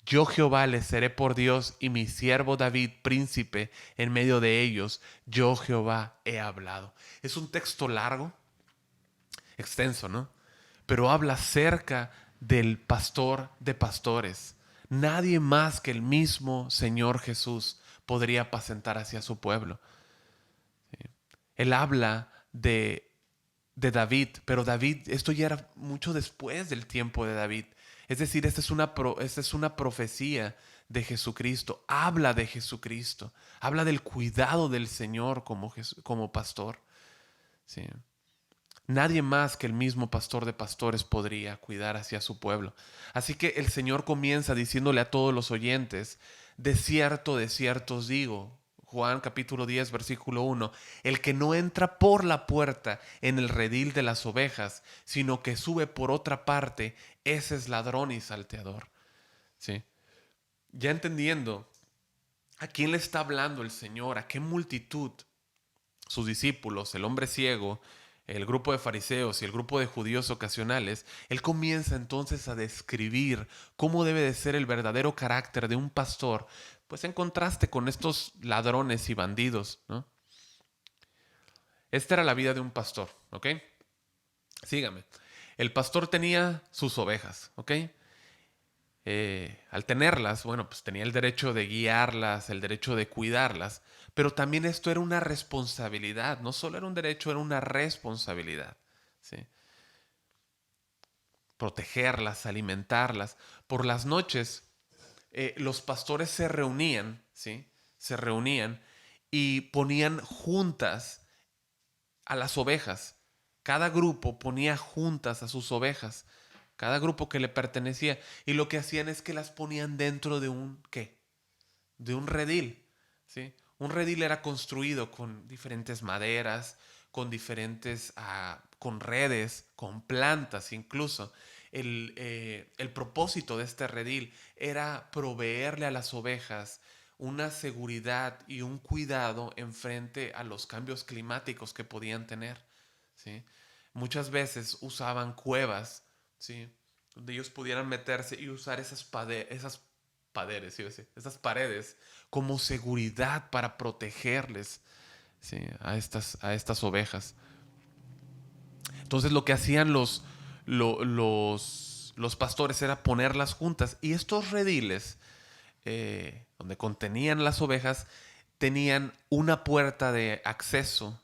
S1: Yo Jehová les seré por Dios, y mi siervo David príncipe en medio de ellos. Yo Jehová he hablado. Es un texto largo, extenso, ¿no? Pero habla acerca del pastor de pastores. Nadie más que el mismo Señor Jesús podría apacentar hacia su pueblo. Él habla de David, pero David, esto ya era mucho después del tiempo de David. Es decir, esta es una profecía de Jesucristo. Habla de Jesucristo. Habla del cuidado del Señor como pastor. Sí. Nadie más que el mismo pastor de pastores podría cuidar hacia su pueblo. Así que el Señor comienza diciéndole a todos los oyentes, de cierto os digo, Juan capítulo 10, versículo 1, el que no entra por la puerta en el redil de las ovejas, sino que sube por otra parte, ese es ladrón y salteador. ¿Sí? Ya entendiendo a quién le está hablando el Señor, a qué multitud, sus discípulos, el hombre ciego, el grupo de fariseos y el grupo de judíos ocasionales, él comienza entonces a describir cómo debe de ser el verdadero carácter de un pastor, pues en contraste con estos ladrones y bandidos, ¿no? Esta era la vida de un pastor, ¿ok? Sígame. El pastor tenía sus ovejas, ¿ok? Al tenerlas, bueno, pues tenía el derecho de guiarlas, el derecho de cuidarlas, pero también esto era una responsabilidad, no solo era un derecho, era una responsabilidad, ¿sí? Protegerlas, alimentarlas. Por las noches, los pastores se reunían, ¿sí? Se reunían y ponían juntas a las ovejas. Cada grupo ponía juntas a sus ovejas, cada grupo que le pertenecía, y lo que hacían es que las ponían dentro de un ¿qué? De un redil, ¿sí? Un redil era construido con diferentes maderas, con diferentes, con redes, con plantas incluso. El propósito de este redil era proveerle a las ovejas una seguridad y un cuidado en frente a los cambios climáticos que podían tener, ¿sí? Muchas veces usaban cuevas, ¿sí? Donde ellos pudieran meterse y usar esas paredes como seguridad para protegerles, ¿sí? a estas ovejas. Entonces lo que hacían los pastores era ponerlas juntas, y estos rediles, donde contenían las ovejas, tenían una puerta de acceso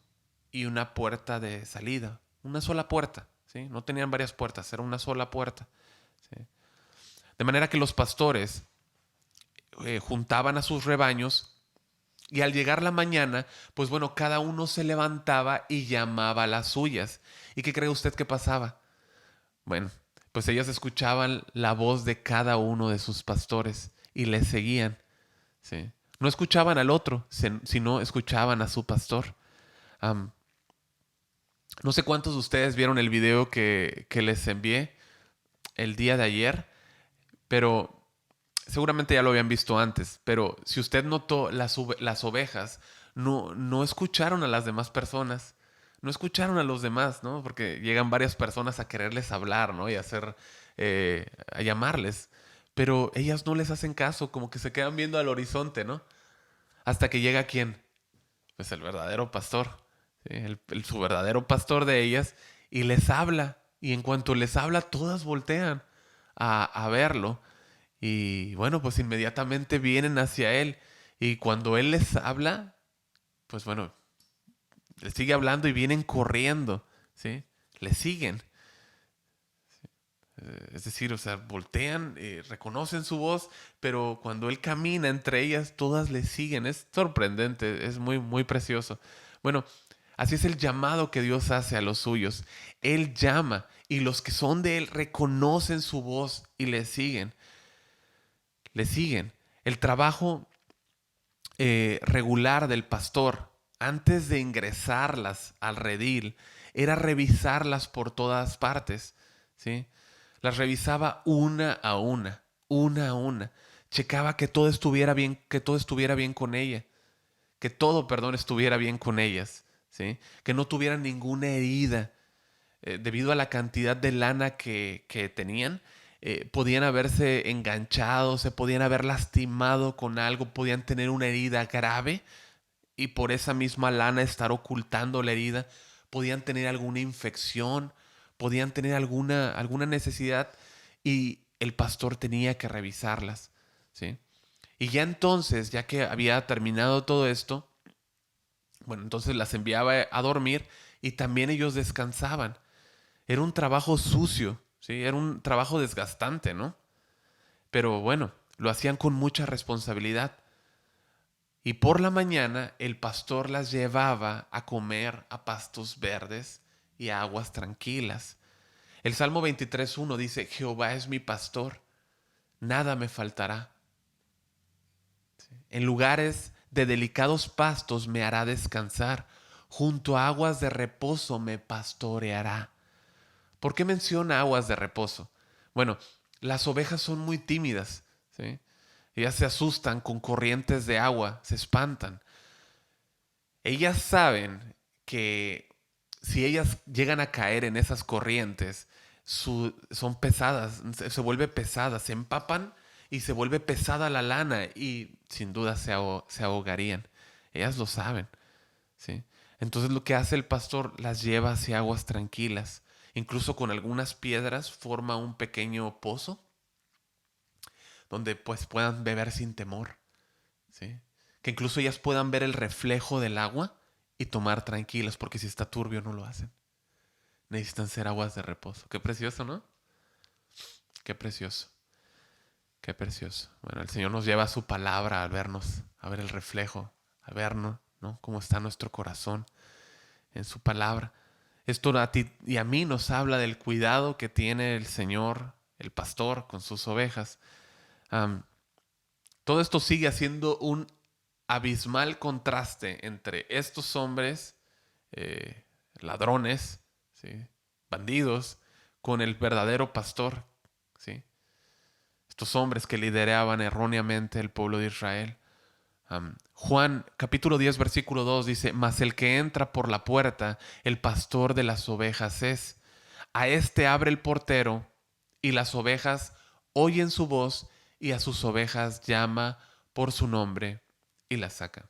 S1: y una puerta de salida. Una sola puerta, ¿sí? No tenían varias puertas, era una sola puerta, ¿sí? De manera que los pastores juntaban a sus rebaños, y al llegar la mañana, pues bueno, cada uno se levantaba y llamaba a las suyas. ¿Y qué cree usted que pasaba? Bueno, pues ellas escuchaban la voz de cada uno de sus pastores y les seguían, ¿sí? No escuchaban al otro, sino escuchaban a su pastor. Am, no sé cuántos de ustedes vieron el video que les envié el día de ayer, pero seguramente ya lo habían visto antes. Pero si usted notó, las ovejas no escucharon a las demás personas, no escucharon a los demás, ¿no? Porque llegan varias personas a quererles hablar, ¿no? Y a llamarles. Pero ellas no les hacen caso, como que se quedan viendo al horizonte, ¿no? Hasta que llega quién, pues el verdadero pastor, ¿sí? Su verdadero pastor de ellas, y les habla. Y en cuanto les habla, todas voltean a verlo. Y bueno, pues inmediatamente vienen hacia él. Y cuando él les habla, pues bueno, les sigue hablando y vienen corriendo, ¿sí? Le siguen. Es decir, o sea, voltean, reconocen su voz, pero cuando él camina entre ellas, todas le siguen. Es sorprendente, es muy, muy precioso. Bueno, así es el llamado que Dios hace a los suyos. Él llama y los que son de él reconocen su voz y le siguen. Le siguen. El trabajo regular del pastor antes de ingresarlas al redil era revisarlas por todas partes, ¿sí? Las revisaba una a una. Checaba que todo estuviera bien, que todo estuviera bien con ella, que todo, perdón, estuviera bien con ellas, ¿sí? Que no tuvieran ninguna herida, debido a la cantidad de lana que tenían, podían haberse enganchado, se podían haber lastimado con algo, podían tener una herida grave y por esa misma lana estar ocultando la herida, podían tener alguna infección, podían tener alguna necesidad y el pastor tenía que revisarlas, ¿sí? Y ya entonces, ya que había terminado todo esto, bueno, entonces las enviaba a dormir y también ellos descansaban. Era un trabajo sucio, ¿sí? Era un trabajo desgastante, ¿no? Pero bueno, lo hacían con mucha responsabilidad. Y por la mañana el pastor las llevaba a comer a pastos verdes y a aguas tranquilas. El Salmo 23.1 dice, Jehová es mi pastor, nada me faltará. En lugares de delicados pastos me hará descansar, junto a aguas de reposo me pastoreará. ¿Por qué menciona aguas de reposo? Bueno, las ovejas son muy tímidas, ¿sí? Ellas se asustan con corrientes de agua, se espantan. Ellas saben que si ellas llegan a caer en esas corrientes, son pesadas, se vuelve pesada, se empapan y se vuelve pesada la lana y sin duda se ahogarían. Ellas lo saben, ¿sí? Entonces lo que hace el pastor las lleva hacia aguas tranquilas. Incluso con algunas piedras forma un pequeño pozo donde pues puedan beber sin temor, ¿sí? Que incluso ellas puedan ver el reflejo del agua y tomar tranquilas, porque si está turbio no lo hacen. Necesitan ser aguas de reposo. Qué precioso, ¿no? Qué precioso. Qué precioso. Bueno, el Señor nos lleva a su palabra al vernos, a ver el reflejo, a vernos, ¿no? Cómo está nuestro corazón en su palabra. Esto a ti y a mí nos habla del cuidado que tiene el Señor, el pastor, con sus ovejas. Am, Todo esto sigue haciendo un abismal contraste entre estos hombres, eh, ladrones, ¿sí? Bandidos, con el verdadero pastor, ¿sí? Estos hombres que lideraban erróneamente el pueblo de Israel. Juan capítulo 10 versículo 2 dice, mas el que entra por la puerta, el pastor de las ovejas es. A este abre el portero y las ovejas oyen su voz y a sus ovejas llama por su nombre y las saca.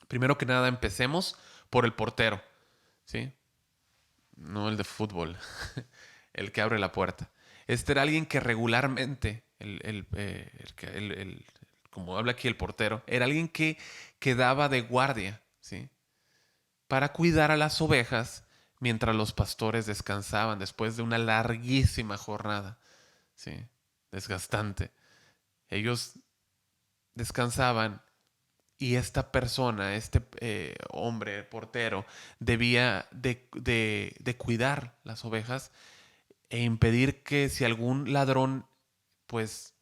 S1: Primero que nada empecemos por el portero, ¿sí? No el de fútbol, el que abre la puerta. Este era alguien que regularmente, como habla aquí el portero, era alguien que quedaba de guardia, ¿sí? Para cuidar a las ovejas mientras los pastores descansaban después de una larguísima jornada, ¿sí? Desgastante. Ellos descansaban y esta persona, este hombre portero, debía de cuidar las ovejas e impedir que si algún ladrón pues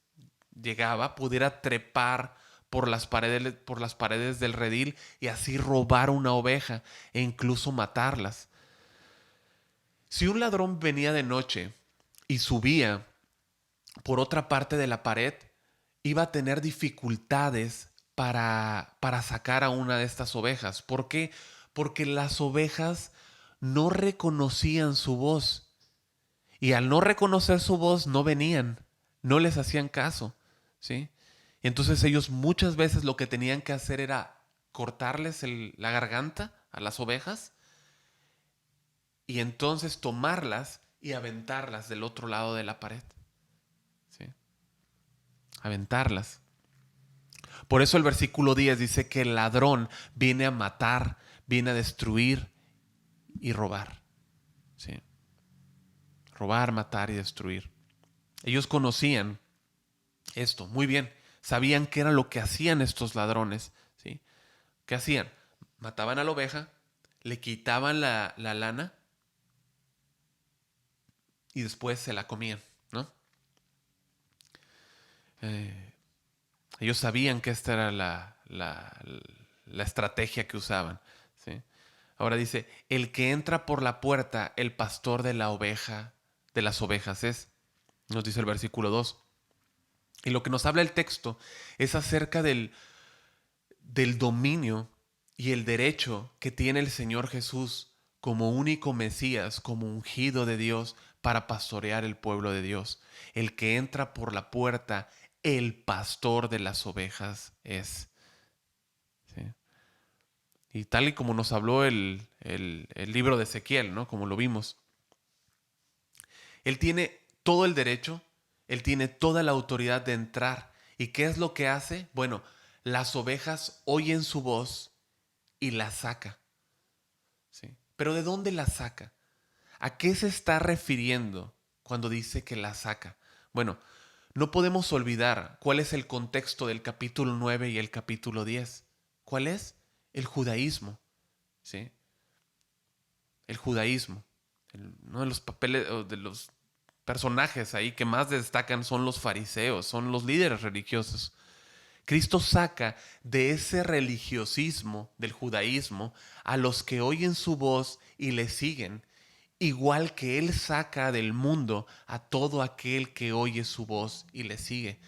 S1: llegaba, pudiera trepar por las paredes del redil y así robar una oveja e incluso matarlas. Si un ladrón venía de noche y subía por otra parte de la pared, iba a tener dificultades para sacar a una de estas ovejas. ¿Por qué? Porque las ovejas no reconocían su voz. Y al no reconocer su voz, no venían, no les hacían caso, ¿sí? Y entonces ellos muchas veces lo que tenían que hacer era cortarles la garganta a las ovejas y entonces tomarlas y aventarlas del otro lado de la pared, ¿sí? Aventarlas. Por eso el versículo 10 dice que el ladrón viene a matar, viene a destruir y robar, ¿sí? Robar, matar y destruir. Ellos conocían esto muy bien, sabían qué era lo que hacían estos ladrones, ¿sí? ¿Qué hacían? Mataban a la oveja, le quitaban la lana y después se la comían, ¿no? Eh, ellos sabían que esta era la estrategia que usaban, ¿sí? Ahora dice, el que entra por la puerta, el pastor de la oveja, de las ovejas es, nos dice el versículo 2. Y lo que nos habla el texto es acerca del dominio y el derecho que tiene el Señor Jesús como único Mesías, como ungido de Dios para pastorear el pueblo de Dios. El que entra por la puerta, el pastor de las ovejas es. ¿Sí? Y tal y como nos habló el libro de Ezequiel, ¿no? Como lo vimos. Él tiene todo el derecho, él tiene toda la autoridad de entrar. ¿Y qué es lo que hace? Bueno, las ovejas oyen su voz y la saca. ¿Sí? Pero ¿de dónde la saca? ¿A qué se está refiriendo cuando dice que la saca? Bueno, no podemos olvidar cuál es el contexto del capítulo 9 y el capítulo 10. ¿Cuál es? El judaísmo. ¿Sí? El judaísmo. Uno de los papeles, o de los personajes ahí que más destacan son los fariseos, son los líderes religiosos. Cristo saca de ese religiosismo del judaísmo a los que oyen su voz y le siguen, igual que Él saca del mundo a todo aquel que oye su voz y le sigue.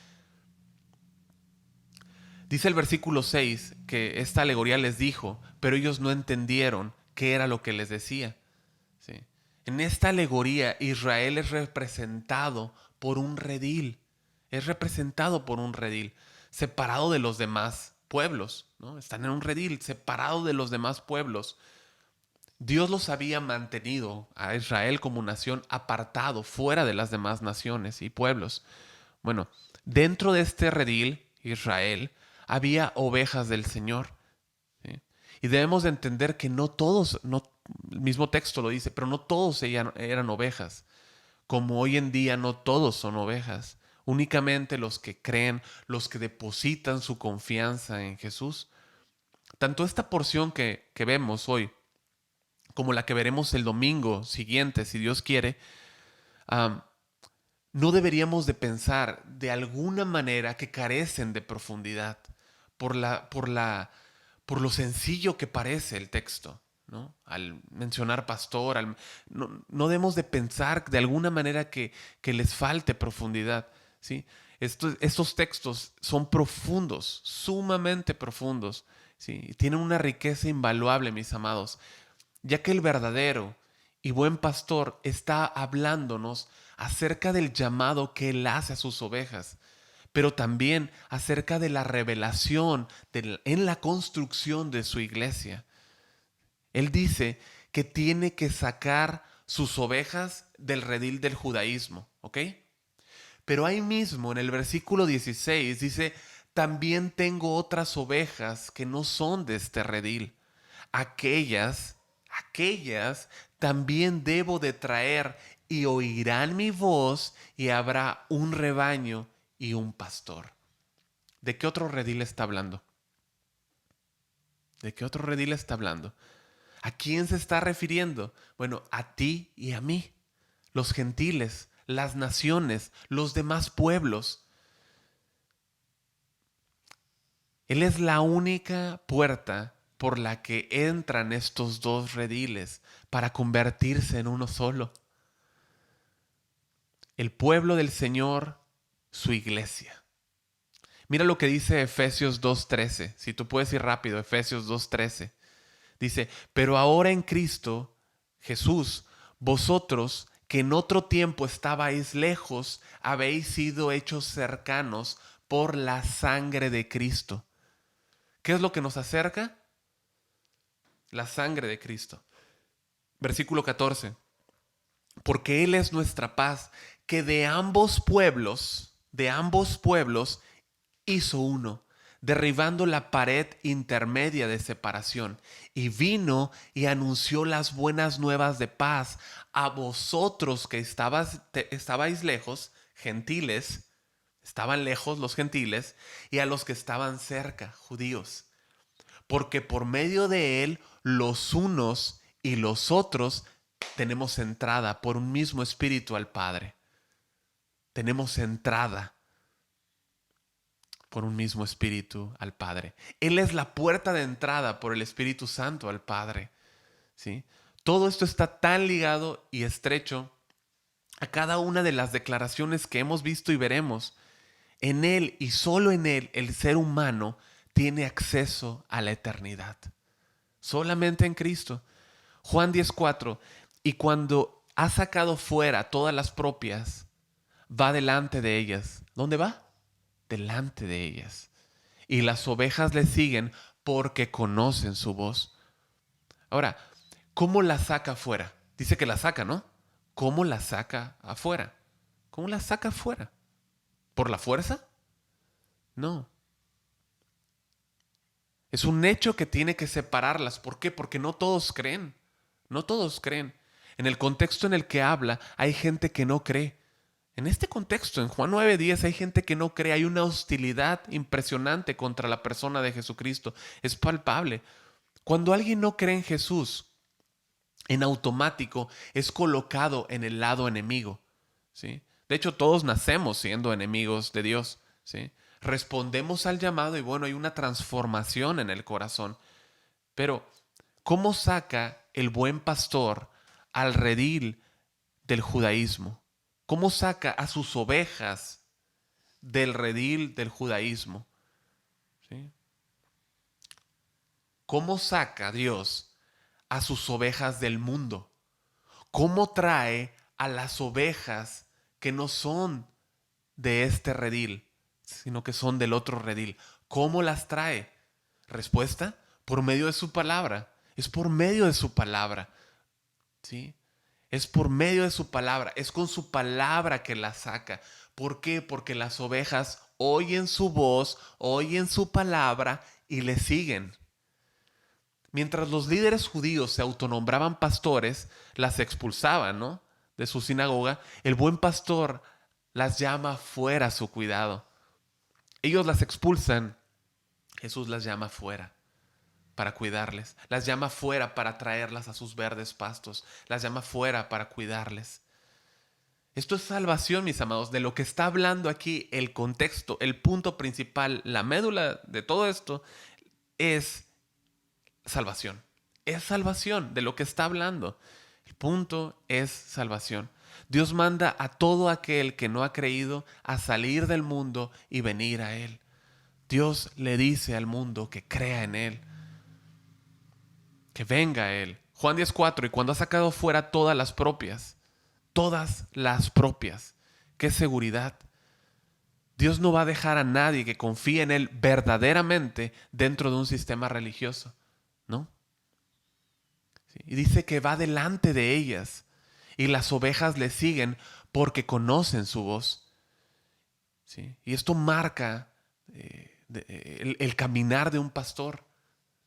S1: Dice el versículo 6 que esta alegoría les dijo, pero ellos no entendieron qué era lo que les decía. ¿Sí? En esta alegoría Israel es representado por un redil, es representado por un redil, separado de los demás pueblos, ¿no? Están en un redil, separado de los demás pueblos. Dios los había mantenido a Israel como nación apartado, fuera de las demás naciones y pueblos. Bueno, dentro de este redil, Israel, había ovejas del Señor. ¿Sí? Y debemos de entender que no todos, no, el mismo texto lo dice, pero no todos eran ovejas. Como hoy en día no todos son ovejas. Únicamente los que creen, los que depositan su confianza en Jesús. Tanto esta porción que vemos hoy, como la que veremos el domingo siguiente, si Dios quiere, um, no deberíamos de pensar de alguna manera que carecen de profundidad por lo sencillo que parece el texto, ¿no? Al mencionar pastor, no debemos de pensar de alguna manera que les falte profundidad, ¿sí? Estos textos son profundos, sumamente profundos, ¿sí? Y tienen una riqueza invaluable, mis amados, ya que el verdadero y buen pastor está hablándonos acerca del llamado que él hace a sus ovejas, pero también acerca de la revelación en la construcción de su iglesia. Él dice que tiene que sacar sus ovejas del redil del judaísmo, ¿ok? Pero ahí mismo en el versículo 16 dice, también tengo otras ovejas que no son de este redil. Aquellas también debo de traer y oirán mi voz y habrá un rebaño y un pastor. ¿De qué otro redil está hablando? ¿De qué otro redil está hablando? ¿A quién se está refiriendo? Bueno, a ti y a mí. los gentiles, las naciones, los demás pueblos. Él es la única puerta por la que entran estos dos rediles para convertirse en uno solo. El pueblo del Señor, su iglesia. Mira lo que dice Efesios 2:13. Si tú puedes ir rápido, Efesios 2:13. Dice, pero ahora en Cristo Jesús, vosotros que en otro tiempo estabais lejos, habéis sido hechos cercanos por la sangre de Cristo. ¿Qué es lo que nos acerca? La sangre de Cristo. Versículo 14. Porque Él es nuestra paz, que de ambos pueblos hizo uno, derribando la pared intermedia de separación, y vino y anunció las buenas nuevas de paz a vosotros que estabais lejos, gentiles, estaban lejos los gentiles, y a los que estaban cerca, judíos. Porque por medio de él, los unos y los otros tenemos entrada por un mismo espíritu al Padre. Tenemos entrada por un mismo espíritu al Padre. Él es la puerta de entrada por el Espíritu Santo al Padre. ¿Sí? Todo esto está tan ligado y estrecho a cada una de las declaraciones que hemos visto y veremos. En Él y solo en Él el ser humano tiene acceso a la eternidad. Solamente en Cristo. Juan 10:4. Y cuando ha sacado fuera todas las propias, va delante de ellas. ¿Dónde va? Delante de ellas. Y las ovejas le siguen porque conocen su voz. Ahora, ¿cómo la saca afuera? Dice que la saca, ¿no? ¿Cómo la saca afuera? ¿Cómo la saca afuera? ¿Por la fuerza? No. Es un hecho que tiene que separarlas. ¿Por qué? Porque no todos creen. No todos creen. En el contexto en el que habla, hay gente que no cree. En este contexto, en Juan 9:10, hay gente que no cree. Hay una hostilidad impresionante contra la persona de Jesucristo. Es palpable. Cuando alguien no cree en Jesús, en automático es colocado en el lado enemigo. ¿Sí? De hecho, todos nacemos siendo enemigos de Dios. ¿Sí? Respondemos al llamado y bueno, hay una transformación en el corazón. Pero, ¿cómo saca el buen pastor al redil del judaísmo? ¿Cómo saca a sus ovejas del redil del judaísmo? ¿Sí? ¿Cómo saca Dios a sus ovejas del mundo? ¿Cómo trae a las ovejas que no son de este redil, sino que son del otro redil? ¿Cómo las trae? Respuesta, por medio de su palabra. Es por medio de su palabra. ¿Sí? Es por medio de su palabra. Es con su palabra que las saca. ¿Por qué? Porque las ovejas oyen su voz, oyen su palabra y le siguen. Mientras los líderes judíos se autonombraban pastores, las expulsaban, ¿no?, de su sinagoga, el buen pastor las llama fuera a su cuidado. Ellos las expulsan, Jesús las llama fuera para cuidarles, las llama fuera para traerlas a sus verdes pastos, las llama fuera para cuidarles. Esto es salvación, mis amados. De lo que está hablando aquí, el contexto, el punto principal, la médula de todo esto es salvación. Es salvación de lo que está hablando. El punto es salvación. Dios manda a todo aquel que no ha creído a salir del mundo y venir a Él. Dios le dice al mundo que crea en Él, que venga a Él. Juan 10:4, y cuando ha sacado fuera todas las propias, qué seguridad. Dios no va a dejar a nadie que confíe en Él verdaderamente dentro de un sistema religioso, ¿no? ¿Sí? Y dice que va delante de ellas y las ovejas le siguen porque conocen su voz. ¿Sí? Y esto marca el caminar de un pastor.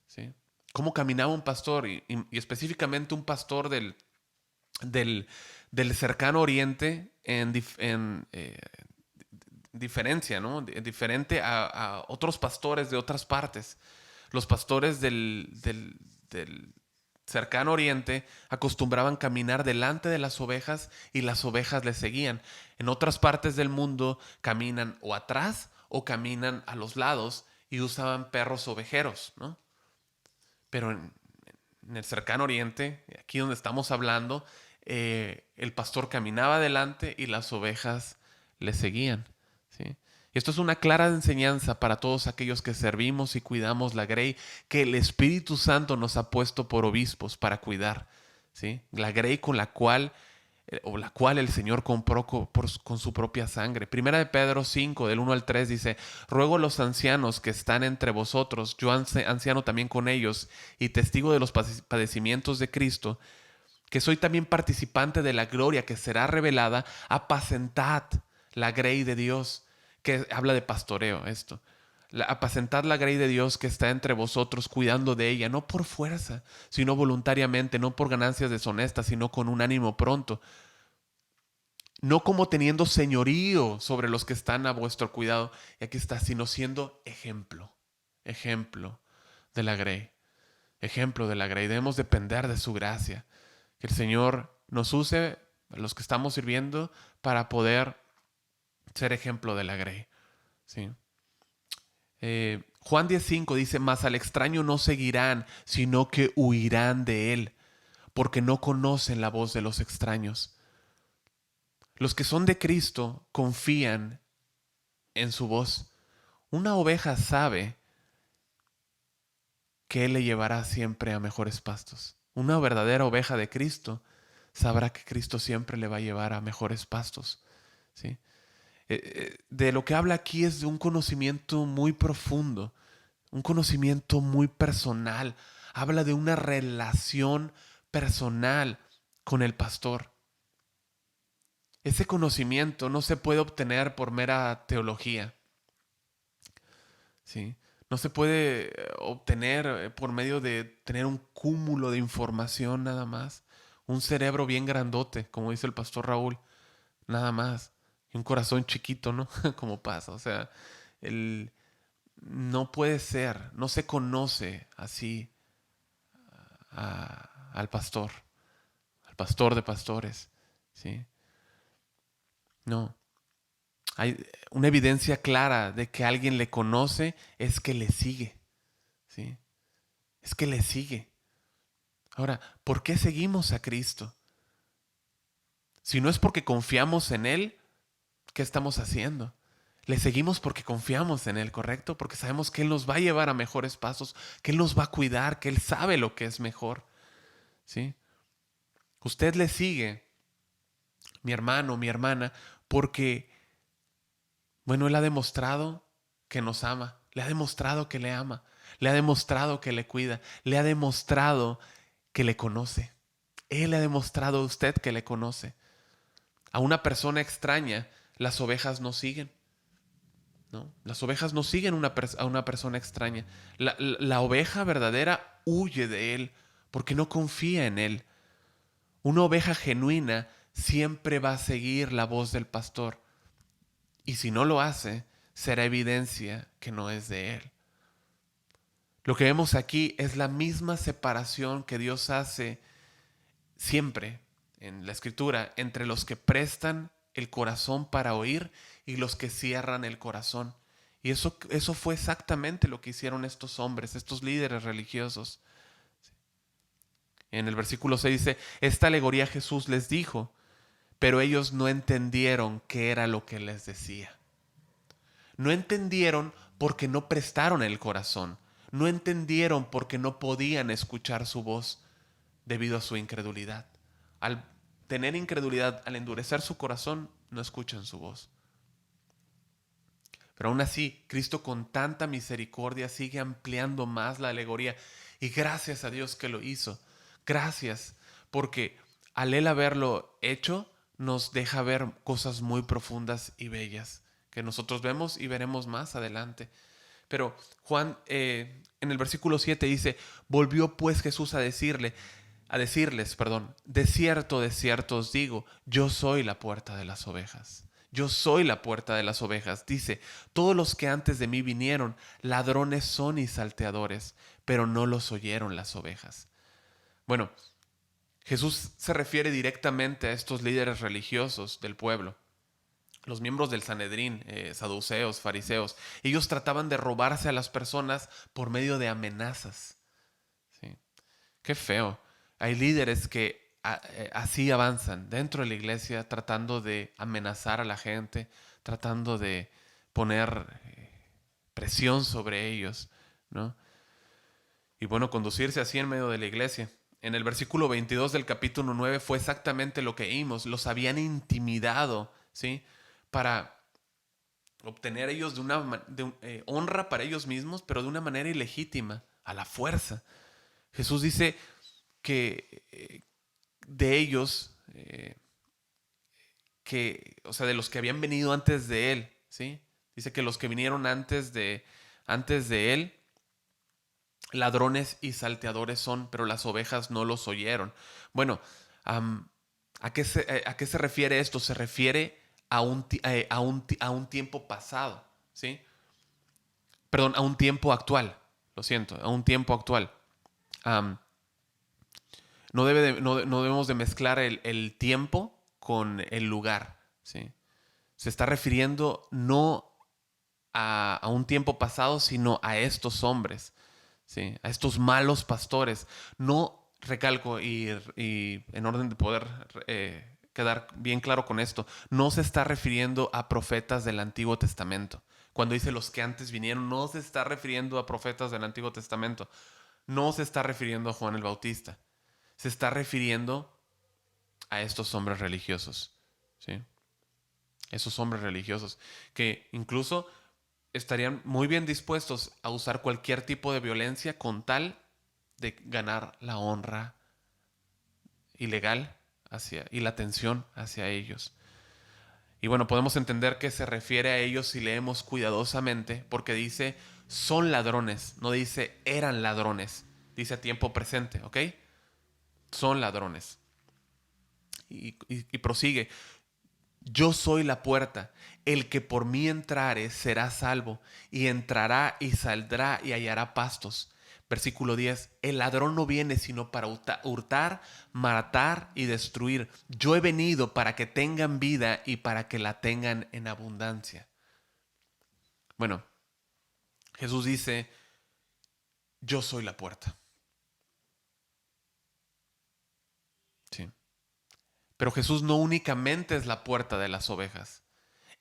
S1: ¿Sí? Cómo caminaba un pastor y específicamente un pastor del, del cercano oriente en diferencia, ¿no? Diferente a otros pastores de otras partes. Los pastores cercano oriente acostumbraban caminar delante de las ovejas y las ovejas les seguían. En otras partes del mundo caminan o atrás o caminan a los lados y usaban perros ovejeros, ¿no? Pero en el cercano oriente, aquí donde estamos hablando, el pastor caminaba adelante y las ovejas le seguían, ¿sí? Y esto es una clara enseñanza para todos aquellos que servimos y cuidamos la grey, que el Espíritu Santo nos ha puesto por obispos para cuidar, ¿sí? La grey con la cual la cual el Señor compró con su propia sangre. Primera de Pedro 5, del 1 al 3 dice: ruego a los ancianos que están entre vosotros, yo anciano también con ellos, y testigo de los padecimientos de Cristo, que soy también participante de la gloria que será revelada, apacentad la grey de Dios, que habla de pastoreo esto. Apacentad la grey de Dios que está entre vosotros, cuidando de ella, no por fuerza, sino voluntariamente, no por ganancias deshonestas, sino con un ánimo pronto, no como teniendo señorío sobre los que están a vuestro cuidado. Y aquí está, sino siendo ejemplo de la grey, ejemplo de la grey. Debemos depender de su gracia. Que el Señor nos use, a los que estamos sirviendo, para poder ser ejemplo de la grey, ¿sí? Juan 10:5 dice: mas al extraño no seguirán, sino que huirán de él, porque no conocen la voz de los extraños. Los que son de Cristo confían en su voz. Una oveja sabe que Él le llevará siempre a mejores pastos. Una verdadera oveja de Cristo sabrá que Cristo siempre le va a llevar a mejores pastos, ¿sí? De lo que habla aquí es de un conocimiento muy profundo, un conocimiento muy personal. Habla de una relación personal con el pastor. Ese conocimiento no se puede obtener por mera teología, ¿sí? No se puede obtener por medio de tener un cúmulo de información nada más. Un cerebro bien grandote, como dice el pastor Raúl, nada más. Y un corazón chiquito, ¿no? Como pasa. O sea, el, no puede ser, no se conoce así al pastor de pastores, ¿sí? No. Hay una evidencia clara de que alguien le conoce es que le sigue, ¿sí? Es que le sigue. Ahora, ¿por qué seguimos a Cristo? Si no es porque confiamos en Él, ¿qué estamos haciendo? Le seguimos porque confiamos en Él, ¿correcto? Porque sabemos que Él nos va a llevar a mejores pasos, que Él nos va a cuidar, que Él sabe lo que es mejor, ¿sí? Usted le sigue, mi hermano, mi hermana, porque, bueno, Él ha demostrado que nos ama, le ha demostrado que le ama, le ha demostrado que le cuida, le ha demostrado que le conoce. Él le ha demostrado a usted que le conoce. A una persona extraña, las ovejas no siguen, ¿no? Las ovejas no siguen a una persona extraña. La oveja verdadera huye de él porque no confía en él. Una oveja genuina siempre va a seguir la voz del pastor. Y si no lo hace, será evidencia que no es de él. Lo que vemos aquí es la misma separación que Dios hace siempre en la Escritura entre los que prestan el corazón para oír y los que cierran el corazón. Y eso fue exactamente lo que hicieron estos hombres, estos líderes religiosos. En el versículo 6 dice: esta alegoría Jesús les dijo, pero ellos no entendieron qué era lo que les decía. No entendieron porque no prestaron el corazón. No entendieron porque no podían escuchar su voz debido a su incredulidad. Al tener incredulidad, al endurecer su corazón, no escuchan su voz. Pero aún así, Cristo con tanta misericordia sigue ampliando más la alegoría. Y gracias a Dios que lo hizo. Gracias, porque al Él haberlo hecho, nos deja ver cosas muy profundas y bellas que nosotros vemos y veremos más adelante. Pero Juan en el versículo 7 dice: volvió pues Jesús a decirles, de cierto os digo, yo soy la puerta de las ovejas. Yo soy la puerta de las ovejas. Dice: todos los que antes de mí vinieron, ladrones son y salteadores, pero no los oyeron las ovejas. Bueno, Jesús se refiere directamente a estos líderes religiosos del pueblo, los miembros del Sanedrín, saduceos, fariseos. Ellos trataban de robarse a las personas por medio de amenazas. ¿Sí? Qué feo. Hay líderes que así avanzan dentro de la iglesia, tratando de amenazar a la gente, tratando de poner presión sobre ellos, ¿no? Y bueno, conducirse así en medio de la iglesia. En el versículo 22 del capítulo 9 fue exactamente lo que vimos. Los habían intimidado, ¿sí? Para obtener ellos honra para ellos mismos, pero de una manera ilegítima, a la fuerza. Jesús dice que de ellos, o sea, de los que habían venido antes de él, ¿sí? Dice que los que vinieron antes de él, ladrones y salteadores son, pero las ovejas no los oyeron. Bueno, ¿a qué se refiere esto? Se refiere a un tiempo pasado, ¿sí? Perdón, a un tiempo actual, lo siento, a un tiempo actual. Um, no debemos de mezclar el tiempo con el lugar, ¿sí? Se está refiriendo no a un tiempo pasado, sino a estos hombres, ¿sí? A estos malos pastores. No, recalco, y en orden de poder quedar bien claro con esto, no se está refiriendo a profetas del Antiguo Testamento. Cuando dice los que antes vinieron, no se está refiriendo a profetas del Antiguo Testamento. No se está refiriendo a Juan el Bautista. Se está refiriendo a estos hombres religiosos, ¿sí? Esos hombres religiosos que incluso estarían muy bien dispuestos a usar cualquier tipo de violencia con tal de ganar la honra ilegal y la atención hacia ellos. Y bueno, podemos entender que se refiere a ellos si leemos cuidadosamente, porque dice son ladrones, no dice eran ladrones, dice a tiempo presente, ¿ok? Son ladrones. Y prosigue, yo soy la puerta, el que por mí entrare será salvo, y entrará y saldrá y hallará pastos. Versículo 10, el ladrón no viene sino para hurtar, matar y destruir. Yo he venido para que tengan vida y para que la tengan en abundancia. Bueno, Jesús dice, yo soy la puerta. Sí. Pero Jesús no únicamente es la puerta de las ovejas,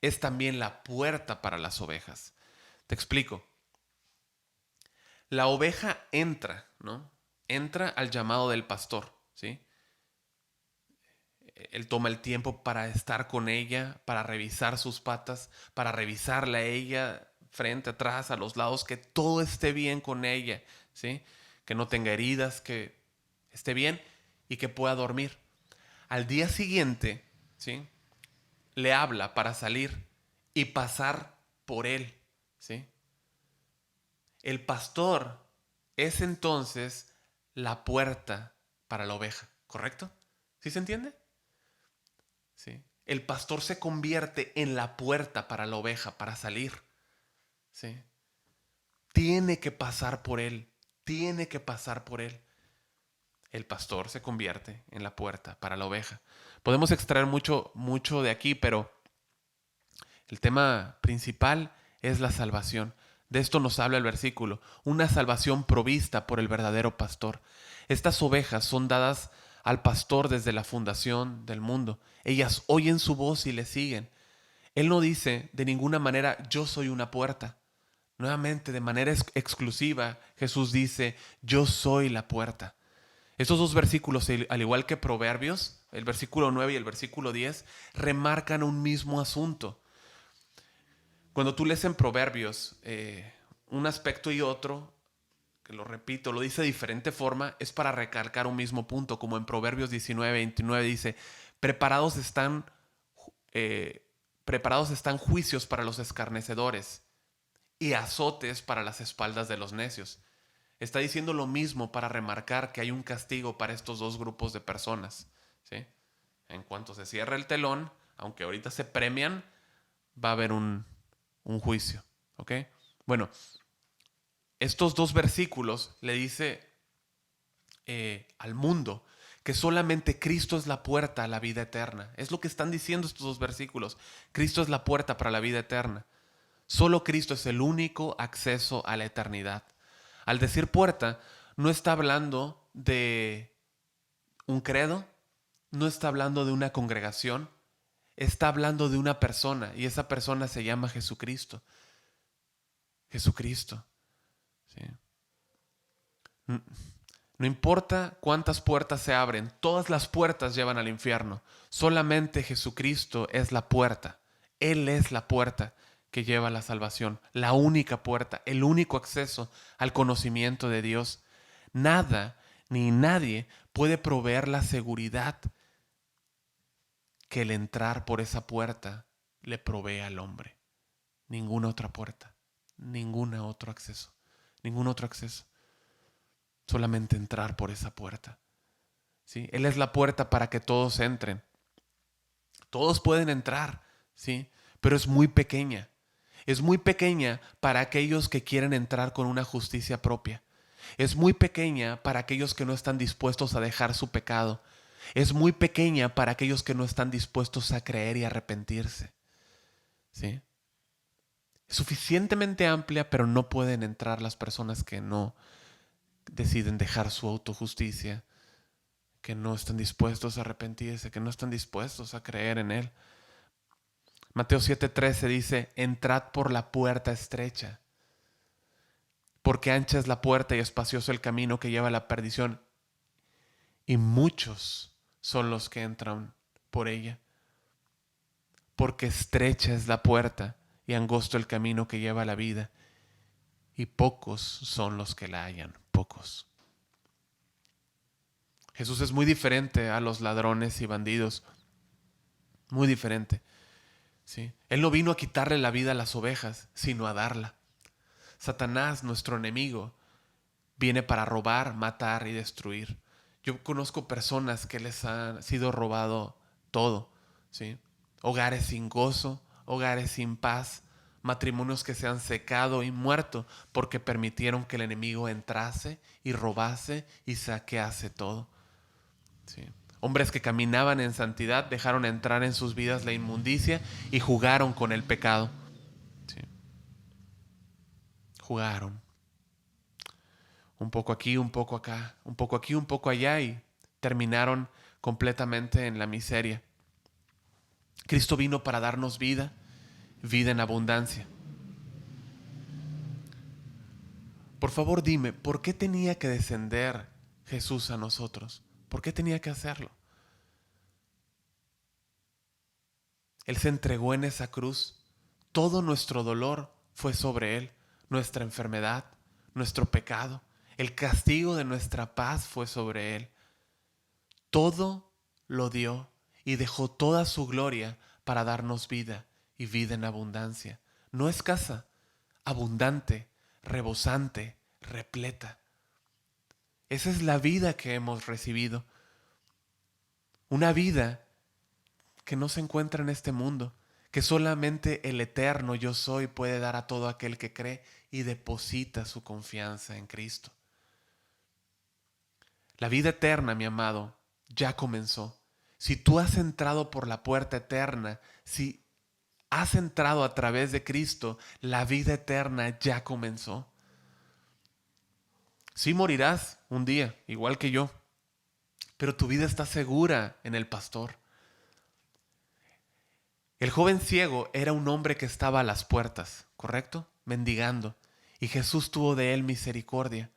S1: es también la puerta para las ovejas. Te explico. La oveja entra, ¿no? Entra al llamado del pastor, ¿sí? Él toma el tiempo para estar con ella, para revisar sus patas, para revisarla a ella frente, atrás, a los lados, que todo esté bien con ella, ¿sí? Que no tenga heridas, que esté bien y que pueda dormir. Al día siguiente, ¿sí? Le habla para salir y pasar por él, ¿sí? El pastor es entonces la puerta para la oveja, ¿correcto? ¿Sí se entiende? Sí. El pastor se convierte en la puerta para la oveja, para salir. ¿Sí? Tiene que pasar por él, tiene que pasar por él. El pastor se convierte en la puerta para la oveja. Podemos extraer mucho de aquí, pero el tema principal es la salvación. De esto nos habla el versículo, una salvación provista por el verdadero pastor. Estas ovejas son dadas al pastor desde la fundación del mundo. Ellas oyen su voz y le siguen. Él no dice de ninguna manera yo soy una puerta. Nuevamente, de manera exclusiva, Jesús dice yo soy la puerta. Estos dos versículos, al igual que Proverbios, el versículo 9 y el versículo 10, remarcan un mismo asunto. Cuando tú lees en Proverbios un aspecto y otro, que lo repito, lo dice de diferente forma, es para recalcar un mismo punto, como en Proverbios 19:29 dice, preparados están, preparados están juicios para los escarnecedores y azotes para las espaldas de los necios. Está diciendo lo mismo para remarcar que hay un castigo para estos dos grupos de personas, ¿sí? En cuanto se cierra el telón, aunque ahorita se premian, va a haber un juicio, ¿ok? Bueno, estos dos versículos le dice al mundo, que solamente Cristo es la puerta a la vida eterna. Es lo que están diciendo estos dos versículos. Cristo es la puerta para la vida eterna. Solo Cristo es el único acceso a la eternidad. Al decir puerta, no está hablando de un credo, no está hablando de una congregación, está hablando de una persona, y esa persona se llama Jesucristo. Jesucristo. ¿Sí? No importa cuántas puertas se abren, todas las puertas llevan al infierno. Solamente Jesucristo es la puerta. Él es la puerta que lleva a la salvación, la única puerta, el único acceso al conocimiento de Dios. Nada ni nadie puede proveer la seguridad que el entrar por esa puerta le provee al hombre. Ninguna otra puerta, ningún otro acceso, ningún otro acceso. Solamente entrar por esa puerta. ¿Sí? Él es la puerta para que todos entren. Todos pueden entrar, ¿sí? Pero es muy pequeña. Es muy pequeña para aquellos que quieren entrar con una justicia propia. Es muy pequeña para aquellos que no están dispuestos a dejar su pecado. Es muy pequeña para aquellos que no están dispuestos a creer y arrepentirse. ¿Sí? Es suficientemente amplia, pero no pueden entrar las personas que no deciden dejar su autojusticia, que no están dispuestos a arrepentirse, que no están dispuestos a creer en Él. Mateo 7:13 dice, entrad por la puerta estrecha, porque ancha es la puerta y espacioso el camino que lleva a la perdición, y muchos son los que entran por ella. Porque estrecha es la puerta y angosto el camino que lleva a la vida, y pocos son los que la hallan, pocos. Jesús es muy diferente a los ladrones y bandidos, muy diferente. ¿Sí? Él no vino a quitarle la vida a las ovejas, sino a darla. Satanás, nuestro enemigo, viene para robar, matar y destruir. Yo conozco personas que les han sido robado todo, ¿sí? Hogares sin gozo, hogares sin paz, matrimonios que se han secado y muerto porque permitieron que el enemigo entrase y robase y saquease todo. ¿Sí? Hombres que caminaban en santidad dejaron entrar en sus vidas la inmundicia y jugaron con el pecado. ¿Sí? Jugaron. Un poco aquí, un poco acá, un poco aquí, un poco allá y terminaron completamente en la miseria. Cristo vino para darnos vida, vida en abundancia. Por favor dime, ¿por qué tenía que descender Jesús a nosotros? ¿Por qué tenía que hacerlo? Él se entregó en esa cruz. Todo nuestro dolor fue sobre Él, nuestra enfermedad, nuestro pecado. El castigo de nuestra paz fue sobre Él. Todo lo dio y dejó toda su gloria para darnos vida y vida en abundancia. No escasa, abundante, rebosante, repleta. Esa es la vida que hemos recibido. Una vida que no se encuentra en este mundo, que solamente el eterno yo soy puede dar a todo aquel que cree y deposita su confianza en Cristo. La vida eterna, mi amado, ya comenzó. Si tú has entrado por la puerta eterna, si has entrado a través de Cristo, la vida eterna ya comenzó. Sí morirás un día, igual que yo, pero tu vida está segura en el pastor. El joven ciego era un hombre que estaba a las puertas, ¿correcto? Mendigando. Y Jesús tuvo de él misericordia.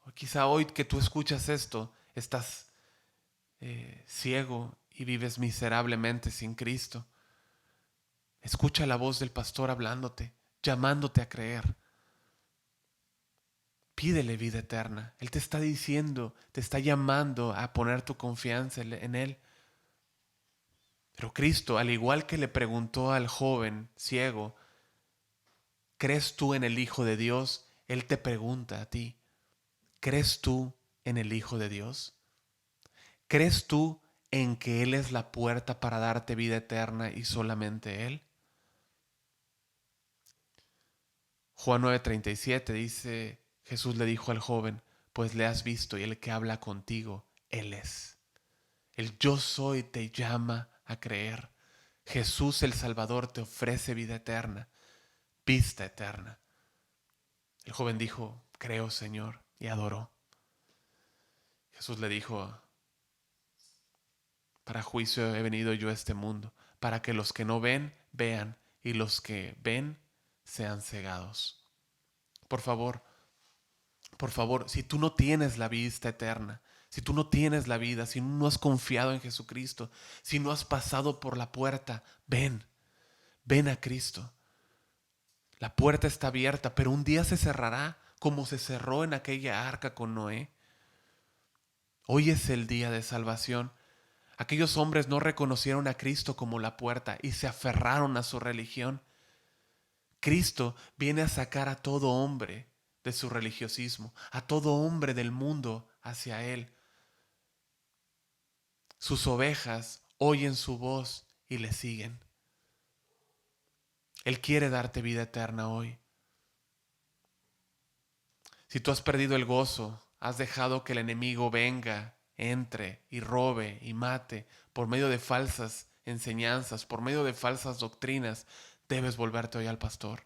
S1: O quizá hoy que tú escuchas esto, estás ciego y vives miserablemente sin Cristo. Escucha la voz del pastor hablándote, llamándote a creer. Pídele vida eterna. Él te está diciendo, te está llamando a poner tu confianza en Él. Pero Cristo, al igual que le preguntó al joven ciego, ¿crees tú en el Hijo de Dios? Él te pregunta a ti, ¿crees tú en el Hijo de Dios? ¿Crees tú en que Él es la puerta para darte vida eterna y solamente Él? Juan 9:37 dice, Jesús le dijo al joven, pues le has visto, y el que habla contigo, Él es. El yo soy te llama a creer. Jesús el Salvador te ofrece vida eterna, vista eterna. El joven dijo, creo, Señor, y adoró. Jesús le dijo, para juicio he venido yo a este mundo, para que los que no ven, vean, y los que ven, sean cegados. Por favor, si tú no tienes la vista eterna, si tú no tienes la vida, si no has confiado en Jesucristo, si no has pasado por la puerta, ven a Cristo. La puerta está abierta, pero un día se cerrará, como se cerró en aquella arca con Noé. Hoy es el día de salvación. Aquellos hombres no reconocieron a Cristo como la puerta y se aferraron a su religión. Cristo viene a sacar a todo hombre de su religiosismo, a todo hombre del mundo hacia Él. Sus ovejas oyen su voz y le siguen. Él quiere darte vida eterna hoy. Si tú has perdido el gozo, has dejado que el enemigo venga, entre y robe y mate por medio de falsas enseñanzas, por medio de falsas doctrinas, debes volverte hoy al pastor.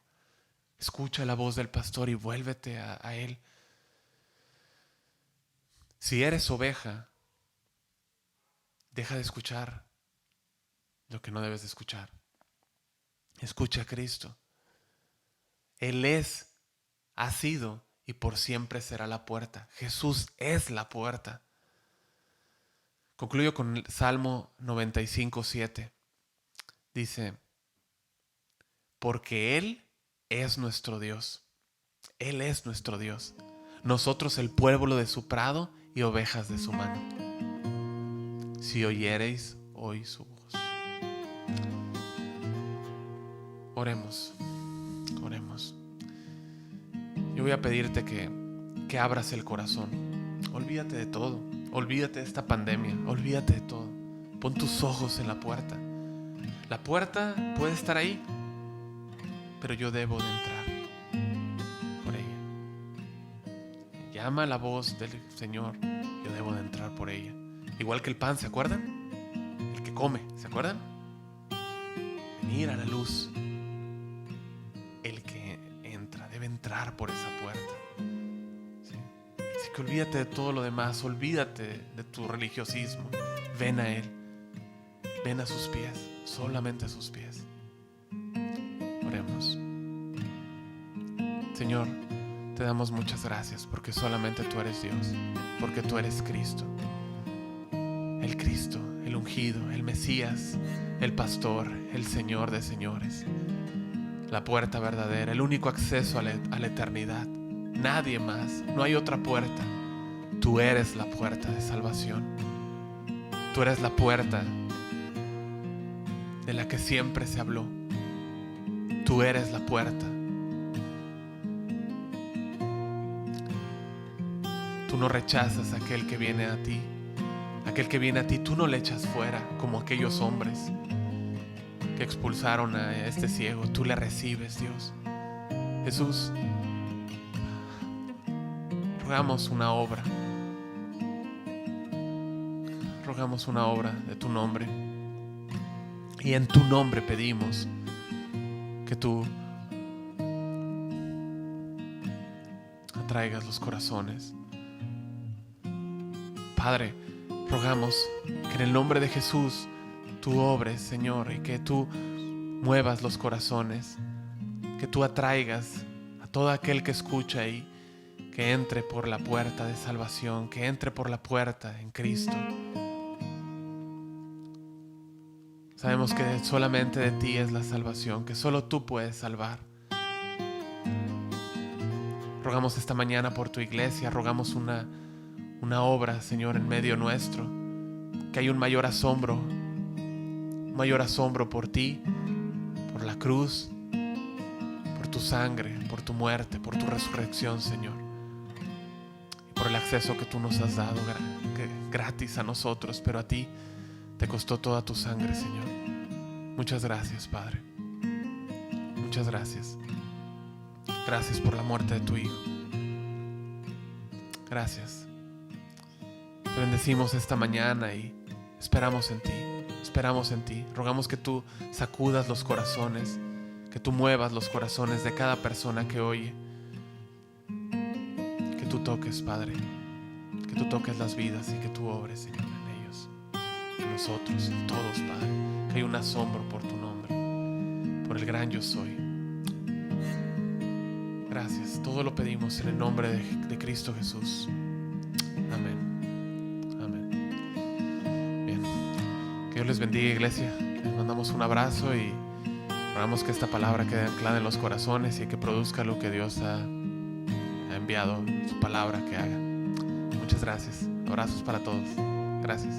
S1: Escucha la voz del pastor y vuélvete a Él. Si eres oveja, deja de escuchar lo que no debes de escuchar. Escucha a Cristo. Él es, ha sido y por siempre será la puerta. Jesús es la puerta. Concluyo con el Salmo 95:7. Dice, porque Él es nuestro Dios. Él es nuestro Dios. Nosotros el pueblo de su prado y ovejas de su mano. Si oyereis hoy su voz. Oremos. Yo voy a pedirte que abras el corazón. Olvídate de todo. Olvídate de esta pandemia. Olvídate de todo. Pon tus ojos en la puerta. La puerta puede estar ahí, pero yo debo de entrar por ella. Llama la voz del Señor. Yo debo de entrar por ella. Igual que el pan, ¿se acuerdan? El que come, ¿se acuerdan? Venir a la luz. El que entra debe entrar por esa puerta. ¿Sí? Así que olvídate de todo lo demás. Olvídate de tu religiosismo. Ven a Él. Ven a sus pies. Solamente a sus pies. Oremos. Señor, te damos muchas gracias porque solamente tú eres Dios. Porque tú eres Cristo. El Cristo, el ungido, el Mesías, el pastor, el Señor de señores. La puerta verdadera, el único acceso a la eternidad. Nadie más, no hay otra puerta. Tú eres la puerta de salvación. Tú eres la puerta de la que siempre se habló. Tú eres la puerta. Tú no rechazas a aquel que viene a ti. Aquel que viene a ti, tú no le echas fuera como aquellos hombres que expulsaron a este ciego. Tú le recibes, Dios. Jesús, rogamos una obra. Rogamos una obra de tu nombre. Y en tu nombre pedimos que tú atraigas los corazones. Padre, rogamos que en el nombre de Jesús tú obres, Señor, y que tú muevas los corazones, que tú atraigas a todo aquel que escucha y que entre por la puerta de salvación, que entre por la puerta en Cristo. Sabemos que solamente de ti es la salvación, que solo tú puedes salvar. Rogamos esta mañana por tu iglesia, rogamos una obra, Señor, en medio nuestro, que hay un mayor asombro por ti, por la cruz, por tu sangre, por tu muerte, por tu resurrección, Señor, y por el acceso que tú nos has dado gratis a nosotros, pero a ti te costó toda tu sangre, Señor. Muchas gracias, Padre. Muchas gracias. Gracias por la muerte de tu Hijo. Gracias. Te bendecimos esta mañana y esperamos en ti. Esperamos en ti. Rogamos que tú sacudas los corazones, que tú muevas los corazones de cada persona que oye. Que tú toques, Padre. Que tú toques las vidas y que tú obres, Señor, en ellos, en nosotros, en todos, Padre. Que hay un asombro por tu nombre, por el gran yo soy. Gracias. Todo lo pedimos en el nombre de Cristo Jesús. Amén. Amén. Bien. Que Dios les bendiga, iglesia. Les mandamos un abrazo y rogamos que esta palabra quede anclada en los corazones y que produzca lo que Dios ha enviado, su palabra que haga. Muchas gracias. Abrazos para todos. Gracias.